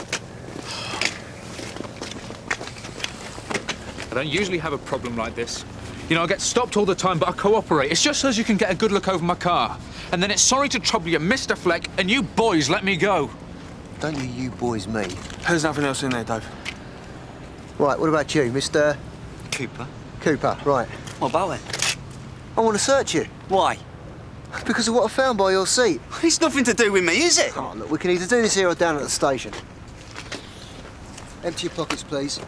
I don't usually have a problem like this. You know, I get stopped all the time, but I cooperate. It's just so you can get a good look over my car. And then it's sorry to trouble you, Mr. Fleck, and you boys let me go. Don't you boys me. There's nothing else in there, Dave. Right, what about you, Mr... Cooper. Cooper, right. What about it? I want to search you. Why? Because of what I found by your seat. It's nothing to do with me, is it? Oh, look, we can either do this here or down at the station. Empty your pockets, please.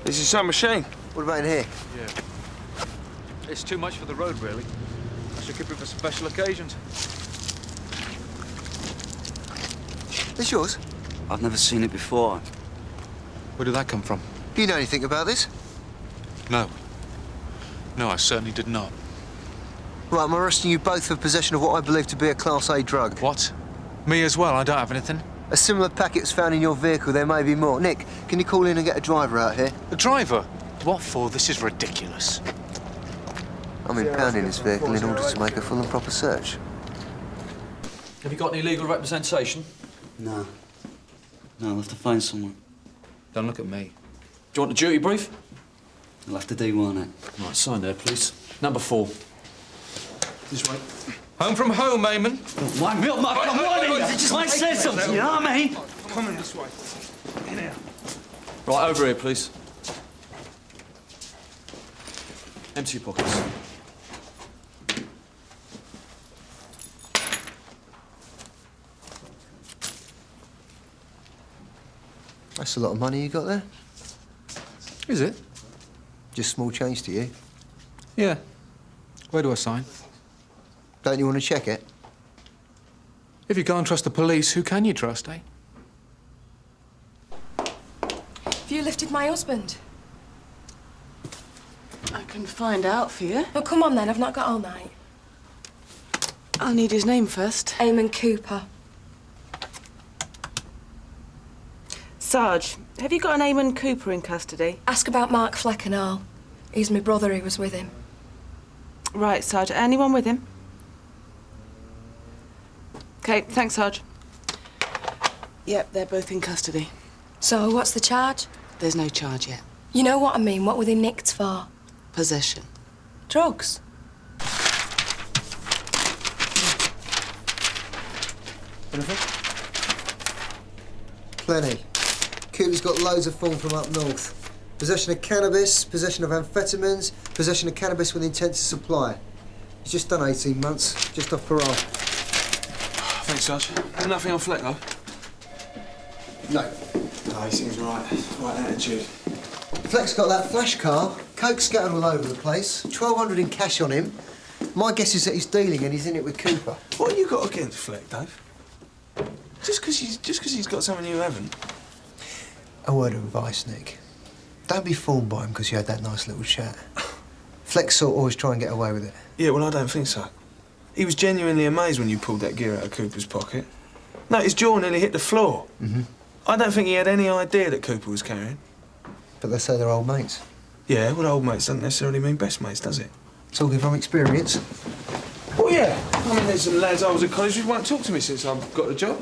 This is some machine. What about in here? Yeah. It's too much for the road, really. I should keep it for special occasions. This yours? I've never seen it before. Where did that come from? Do you know anything about this? No. No, I certainly did not. Right, I'm arresting you both for possession of what I believe to be a Class A drug. What? Me as well? I don't have anything. A similar packet was found in your vehicle. There may be more. Nick, can you call in and get a driver out here? A driver? What for? This is ridiculous. I'm impounding this vehicle in order to make a full and proper search. Have you got any legal representation? No. No, I'll have to find someone. Don't look at me. Do you want a duty brief? I'll have to do, won't it? Right, sign there, please. Number 4. This way. Home from home, Eamon. Don't wind me up, Mark. I'm warning you. Just might say something, you know what I mean? Come in this way. In here. Right, over here, please. Empty your pockets. That's a lot of money you got there. Is it? Just small change to you. Yeah. Where do I sign? Don't you want to check it? If you can't trust the police, who can you trust, eh? Have you lifted my husband? I can find out for you. Oh, come on then, I've not got all night. I'll need his name first. Eamon Cooper. Sarge, have you got an Eamon Cooper in custody? Ask about Mark Fleck and all. He's my brother, he was with him. Right, Sarge. Anyone with him? OK, thanks, Sarge. Yep, they're both in custody. So, what's the charge? There's no charge yet. You know what I mean? What were they nicked for? Possession. Drugs? Plenty. Cooper's got loads of form from up north. Possession of cannabis, possession of amphetamines, possession of cannabis with intent to supply. He's just done 18 months, just off parole. Thanks, Sarge. Nothing on Fleck, though? No. No, he seems right. Right attitude. Fleck's got that flash car, coke scattered all over the place, 1,200 in cash on him, My guess is that he's dealing and he's in it with Cooper. What have you got against Fleck, Dave? Just 'cause he's got something you haven't. A word of advice, Nick. Don't be fooled by him because you had that nice little chat. Fleck sort of always try and get away with it. Yeah, well, I don't think so. He was genuinely amazed when you pulled that gear out of Cooper's pocket. No, his jaw nearly hit the floor. Mm-hmm. I don't think he had any idea that Cooper was carrying. But they say they're old mates. Yeah, well, old mates doesn't necessarily mean best mates, does it? Talking from experience. Well, yeah. I mean, there's some lads I was at college who won't talk to me since I've got the job.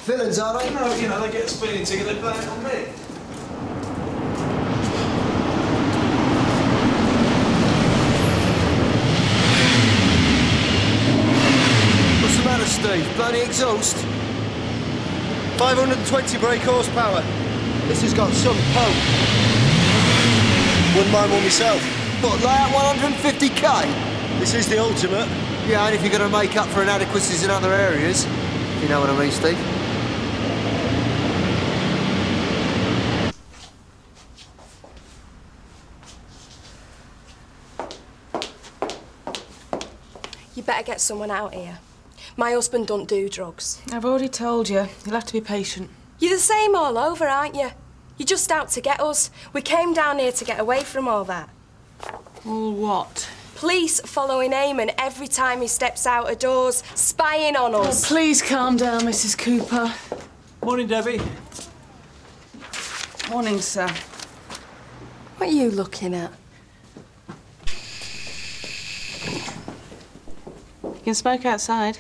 Villains, are they? No, you know, they get a speeding ticket, they blame it on me. What's the matter, Steve? Bloody exhaust? 520 brake horsepower. This has got some poke. Wouldn't mind one myself. What, lay out 150k? This is the ultimate. Yeah, and if you're going to make up for inadequacies in other areas. If you know what I mean, Steve. You better get someone out here. My husband don't do drugs. I've already told you. You'll have to be patient. You're the same all over, aren't you? You're just out to get us. We came down here to get away from all that. All what? Police following Eamon every time he steps out of doors, spying on us. Oh, please calm down, Mrs. Cooper. Morning, Debbie. Morning, sir. What are you looking at? You can smoke outside.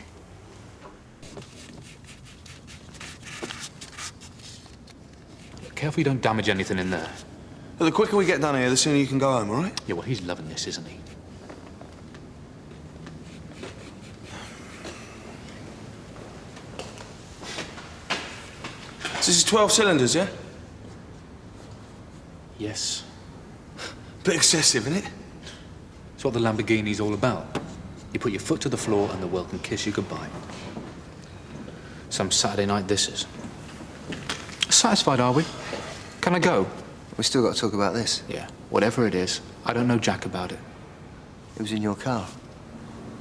Careful you don't damage anything in there. But the quicker we get down here, the sooner you can go home, all right? Yeah, well, he's loving this, isn't he? So this is 12 cylinders, yeah? Yes. Bit excessive, isn't it? It's what the Lamborghini's all about. You put your foot to the floor and the world can kiss you goodbye. Some Saturday night this is. Satisfied, are we? Can I go? We still got to talk about this. Yeah, whatever it is. I don't know jack about it. It was in your car.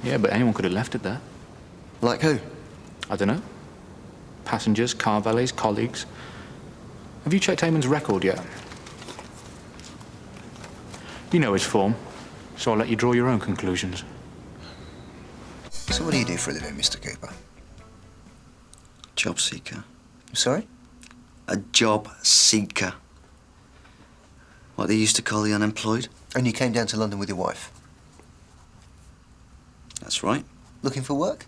Yeah, but anyone could have left it there. Like who? I don't know. Passengers, car valets, colleagues. Have you checked Eamon's record yet? You know his form, so I'll let you draw your own conclusions. So what do you do for a living, Mr. Cooper? Job seeker. Sorry? A job seeker. What they used to call the unemployed. And you came down to London with your wife? That's right. Looking for work?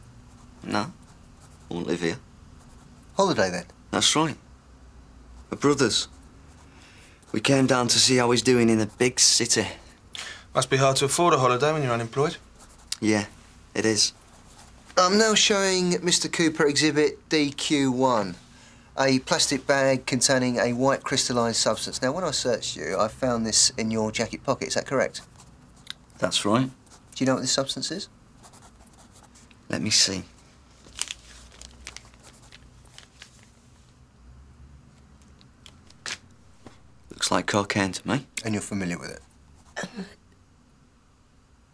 No. Won't live here. Holiday, then? That's right. We're brothers. We came down to see how he's doing in a big city. Must be hard to afford a holiday when you're unemployed. Yeah, it is. I'm now showing Mr. Cooper exhibit DQ1, a plastic bag containing a white crystalline substance. Now, when I searched you, I found this in your jacket pocket. Is that correct? That's right. Do you know what this substance is? Let me see. Looks like cocaine to me. And you're familiar with it?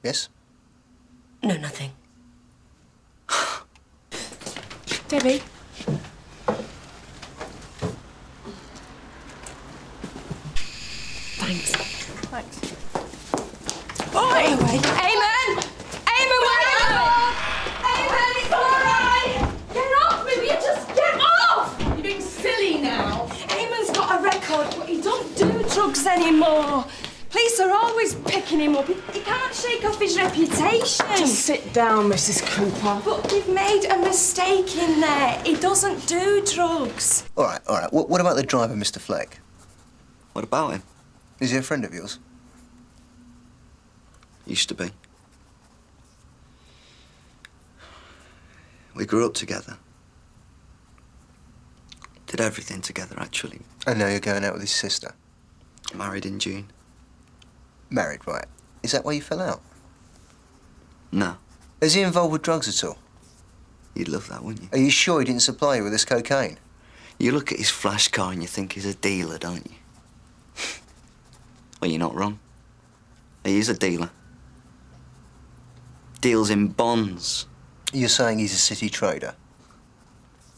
Yes? No, nothing. Debbie. Thanks. Thanks. Oi! Eamon! Eamon, where are you? Eamon, it's all right! Get off me, will you just get off! You're being silly now. Eamon's got a record, but he don't do drugs anymore. Police are always picking him up. He can't shake off his reputation. Just sit down, Mrs. Cooper. But they've made a mistake in there. He doesn't do drugs. All right, all right. What about the driver, Mr. Fleck? What about him? Is he a friend of yours? Used to be. We grew up together. Did everything together, actually. And now you're going out with his sister? Married in June. Married, right. Is that why you fell out? No. Is he involved with drugs at all? You'd love that, wouldn't you? Are you sure he didn't supply you with this cocaine? You look at his flash car and you think he's a dealer, don't you? Well, you're not wrong. He is a dealer. deals in bonds. You're saying he's a city trader?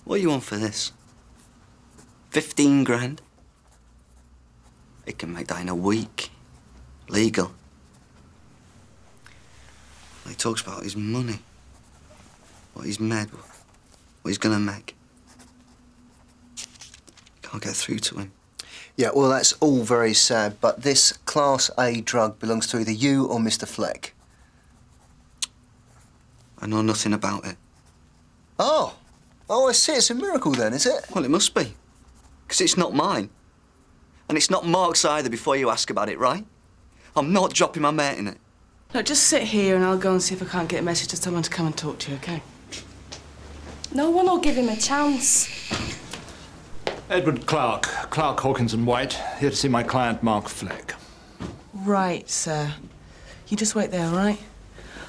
What do you want for this? 15 grand? He can make that in a week. Legal. He talks about his money. What he's made. What he's gonna make. Can't get through to him. Yeah, well, that's all very sad, but this Class A drug belongs to either you or Mr. Fleck. I know nothing about it. Oh, I see. It's a miracle then, is it? Well, it must be. Because it's not mine. And it's not Mark's either before you ask about it, right? I'm not dropping my mate in it. Look, just sit here and I'll go and see if I can't get a message to someone to come and talk to you, OK? No one will give him a chance. Edward Clark, Clark, Hawkins and White, here to see my client, Mark Fleck. Right, sir. You just wait there, all right?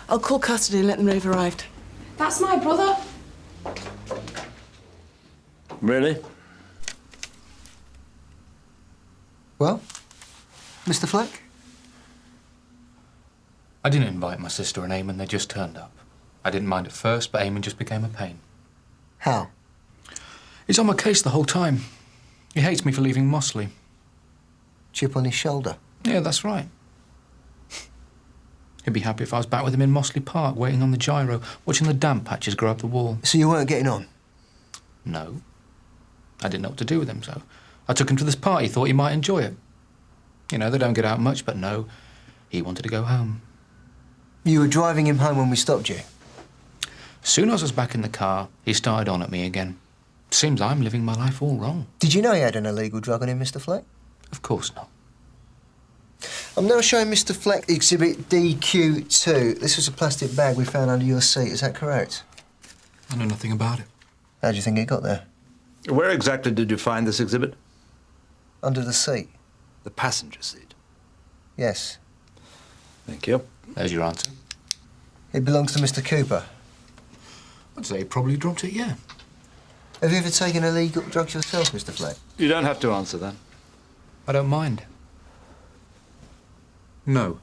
I'll call custody and let them know you've arrived. That's my brother. Really? Well, Mr. Fleck? I didn't invite my sister and Eamon, they just turned up. I didn't mind at first, but Eamon just became a pain. How? He's on my case the whole time. He hates me for leaving Mossley. Chip on his shoulder? Yeah, that's right. He'd be happy if I was back with him in Mossley Park, waiting on the gyro, watching the damp patches grow up the wall. So you weren't getting on? No. I didn't know what to do with him, so I took him to this party, thought he might enjoy it. You know, they don't get out much, but no, he wanted to go home. You were driving him home when we stopped you? Soon as I was back in the car, he started on at me again. Seems I'm living my life all wrong. Did you know he had an illegal drug on him, Mr. Fleck? Of course not. I'm now showing Mr. Fleck exhibit DQ2. This was a plastic bag we found under your seat, is that correct? I know nothing about it. How do you think it got there? Where exactly did you find this exhibit? Under the seat. The passenger seat. Yes. Thank you. There's your answer. It belongs to Mr. Cooper. I'd say he probably dropped it, yeah. Have you ever taken illegal drugs yourself, Mr. Fleck? You don't have to answer that. I don't mind. No.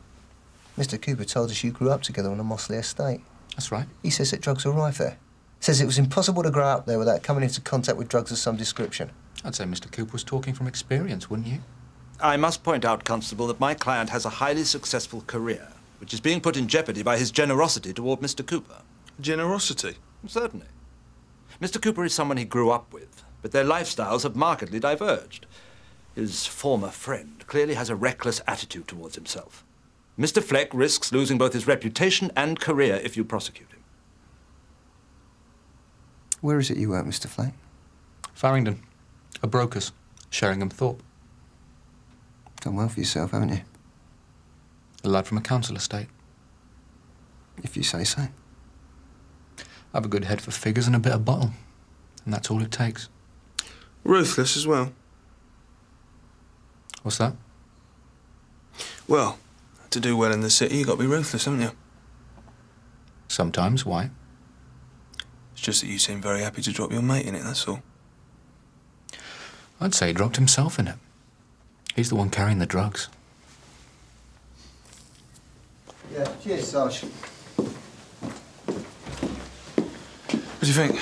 Mr. Cooper told us you grew up together on a Mossley estate. That's right. He says that drugs were rife there. Says it was impossible to grow up there without coming into contact with drugs of some description. I'd say Mr. Cooper was talking from experience, wouldn't you? I must point out, Constable, that my client has a highly successful career, which is being put in jeopardy by his generosity toward Mr. Cooper. Generosity? Certainly. Mr. Cooper is someone he grew up with, but their lifestyles have markedly diverged. His former friend clearly has a reckless attitude towards himself. Mr. Fleck risks losing both his reputation and career if you prosecute him. Where is it you work, Mr. Fleck? Farringdon. A broker's. Sheringham Thorpe. Done well for yourself, haven't you? A lad from a council estate. If you say so. I have a good head for figures and a bit of bottle. And that's all it takes. Ruthless as well. What's that? Well, to do well in the city, you've got to be ruthless, haven't you? Sometimes. Why? It's just that you seem very happy to drop your mate in it, that's all. I'd say he dropped himself in it. He's the one carrying the drugs. Yeah, cheers, Tosh. What do you think?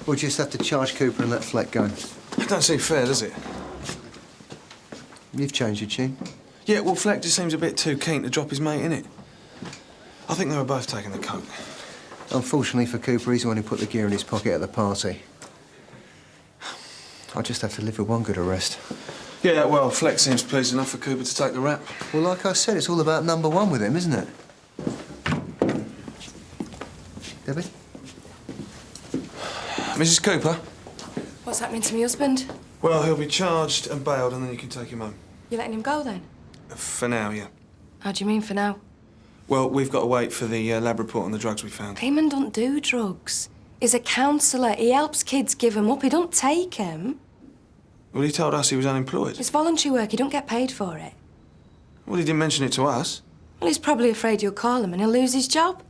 We'll just have to charge Cooper and let Fleck go. That don't seem fair, does it? You've changed your tune. Yeah, well, Fleck just seems a bit too keen to drop his mate in it. I think they were both taking the coke. Unfortunately for Cooper, he's the one who put the gear in his pocket at the party. I'll just have to live with one good arrest. Yeah, well, Fleck seems pleased enough for Cooper to take the rap. Well, like I said, it's all about number one with him, isn't it? Debbie? Mrs. Cooper? What's happening to my husband? Well, he'll be charged and bailed, and then you can take him home. You letting him go then? For now, yeah. How do you mean for now? Well, we've got to wait for the lab report on the drugs we found. Eamon don't do drugs. He's a counsellor. He helps kids give 'em up. He don't take 'em. Well, he told us he was unemployed. It's voluntary work. He don't get paid for it. Well, he didn't mention it to us. Well, he's probably afraid you'll call him and he'll lose his job.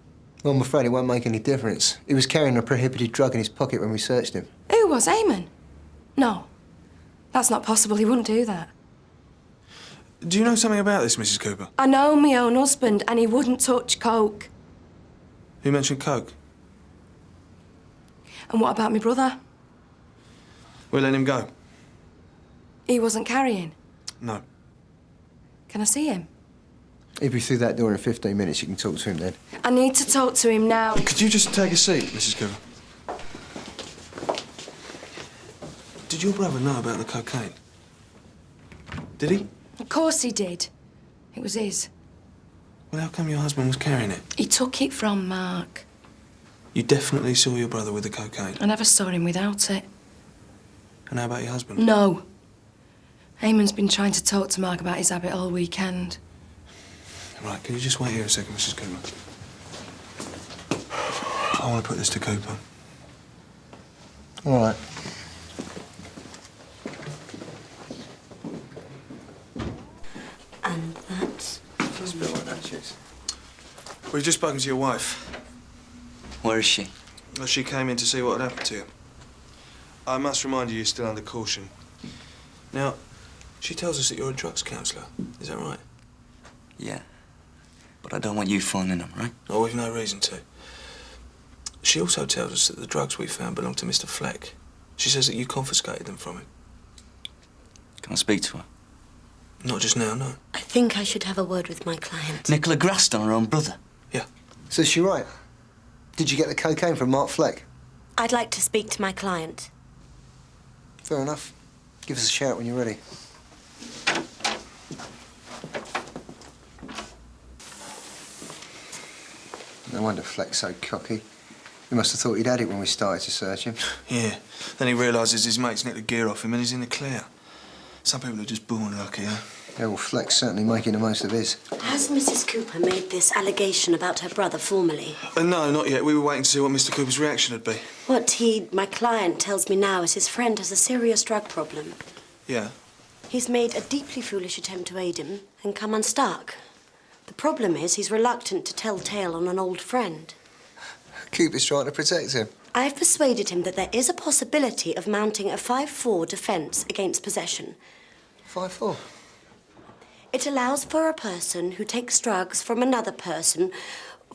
Well, I'm afraid it won't make any difference. He was carrying a prohibited drug in his pocket when we searched him. Who was Eamon? No. That's not possible. He wouldn't do that. Do you know something about this, Mrs. Cooper? I know my own husband and he wouldn't touch coke. Who mentioned coke? And what about my brother? We'll let him go. He wasn't carrying. No. Can I see him? He'll be through that door in 15 minutes. You can talk to him then. I need to talk to him now. Could you just take a seat, Mrs. Cooper? Did your brother know about the cocaine? Did he? Of course he did. It was his. Well, how come your husband was carrying it? He took it from Mark. You definitely saw your brother with the cocaine. I never saw him without it. And how about your husband? No. Eamon's been trying to talk to Mark about his habit all weekend. Right, can you just wait here a second, Mrs. Cooper? I want to put this to Cooper. All right. And that's... Just a bit like that, cheers. We've just spoken to your wife. Where is she? Well, she came in to see what had happened to you. I must remind you, you're still under caution. Now, she tells us that you're a drugs counsellor. Is that right? Yeah. But I don't want you finding them, right? Oh, we've no reason to. She also tells us that the drugs we found belong to Mr. Fleck. She says that you confiscated them from him. Can I speak to her? Not just now, no. I think I should have a word with my client. Nicola grassed on her own brother. Yeah. So is she right? Did you get the cocaine from Mark Fleck? I'd like to speak to my client. Fair enough. Give us a shout when you're ready. No wonder Fleck's so cocky. He must have thought he'd had it when we started to search him. Yeah. Then he realises his mates nicked the gear off him and he's in the clear. Some people are just born lucky, eh? Yeah, well, Fleck's certainly making the most of his. Has Mrs. Cooper made this allegation about her brother formally? No, not yet. We were waiting to see what Mr. Cooper's reaction would be. What my client tells me now is his friend has a serious drug problem. Yeah. He's made a deeply foolish attempt to aid him and come unstuck. The problem is he's reluctant to tell tale on an old friend. Cooper's trying to protect him. I've persuaded him that there is a possibility of mounting a 5-4 defence against possession. 5-4? It allows for a person who takes drugs from another person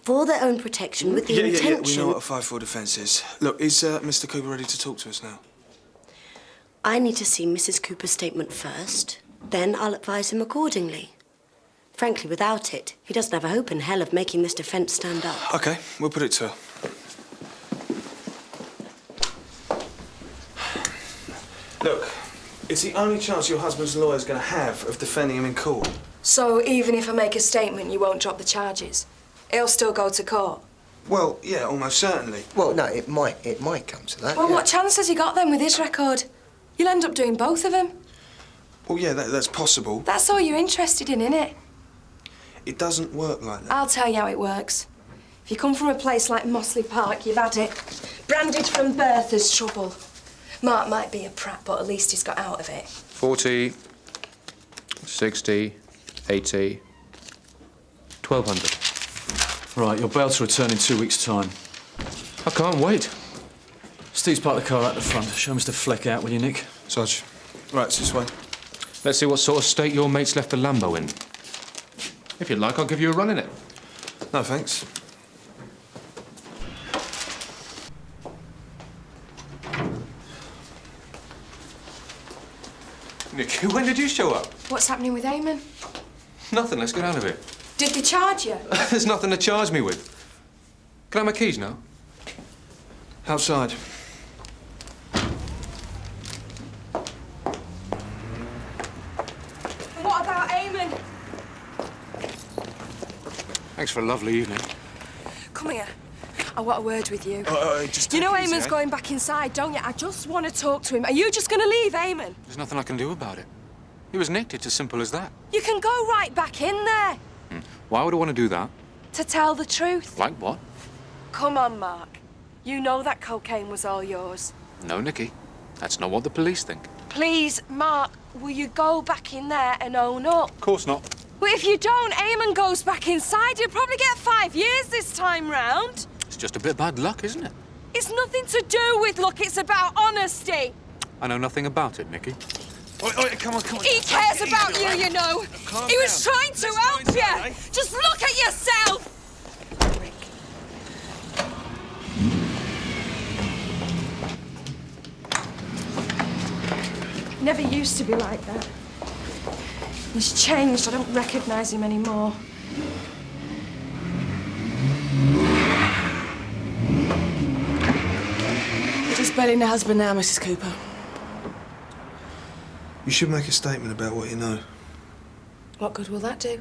for their own protection with the intention... Yeah, we know what a 5-4 defence is. Look, is Mr. Cooper ready to talk to us now? I need to see Mrs. Cooper's statement first, then I'll advise him accordingly. Frankly, without it, he doesn't have a hope in hell of making this defence stand up. OK, we'll put it to her. Look, it's the only chance your husband's lawyer's going to have of defending him in court. So even if I make a statement, you won't drop the charges? He'll still go to court? Well, yeah, almost certainly. Well, no, it might come to that. Well, yeah. what chance has he got then with his record? You'll end up doing both of them. Well, yeah, that's possible. That's all you're interested in, innit? It doesn't work like that. I'll tell you how it works. If you come from a place like Mossley Park, you've had it. Branded from birth as trouble. Mark might be a prat, but at least he's got out of it. 40, 60, 80, 1,200. Right, your bail to return in 2 weeks' time. I can't wait. Steve's parked the car out the front. Show Mr. Fleck out, will you, Nick? Sarge. Right, it's this way. Let's see what sort of state your mates left the Lambo in. If you'd like, I'll give you a run in it. No, thanks. Nick, when did you show up? What's happening with Eamon? Nothing, let's get out of here. Did they charge you? There's nothing to charge me with. Can I have my keys now? Outside. And what about Eamon? Thanks for a lovely evening. Come here. I want a word with you. Just You know take it easy, Eamon's eh? going back inside, don't you? I just want to talk to him. Are you just going to leave Eamon? There's nothing I can do about it. He was nicked, it's as simple as that. You can go right back in there. Why would I want to do that? To tell the truth. Like what? Come on, Mark. You know that cocaine was all yours. No, Nicky. That's not what the police think. Please, Mark, will you go back in there and own up? Of course not. Well, if you don't, Eamon goes back inside. You'll probably get 5 years this time round. It's just a bit bad luck, isn't it? It's nothing to do with luck. It's about honesty. I know nothing about it, Nicky. Come on. He cares about you, you know. He was trying to help you. Just look at yourself. never used to be like that. He's changed. I don't recognise him anymore. Just bailing the husband now, Mrs. Cooper. You should make a statement about what you know. What good will that do?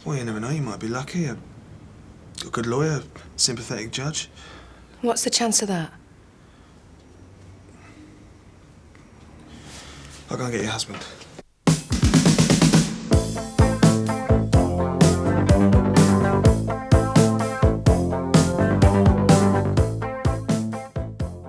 Well, you never know. You might be lucky. A good lawyer, sympathetic judge. What's the chance of that? I'll go and get your husband.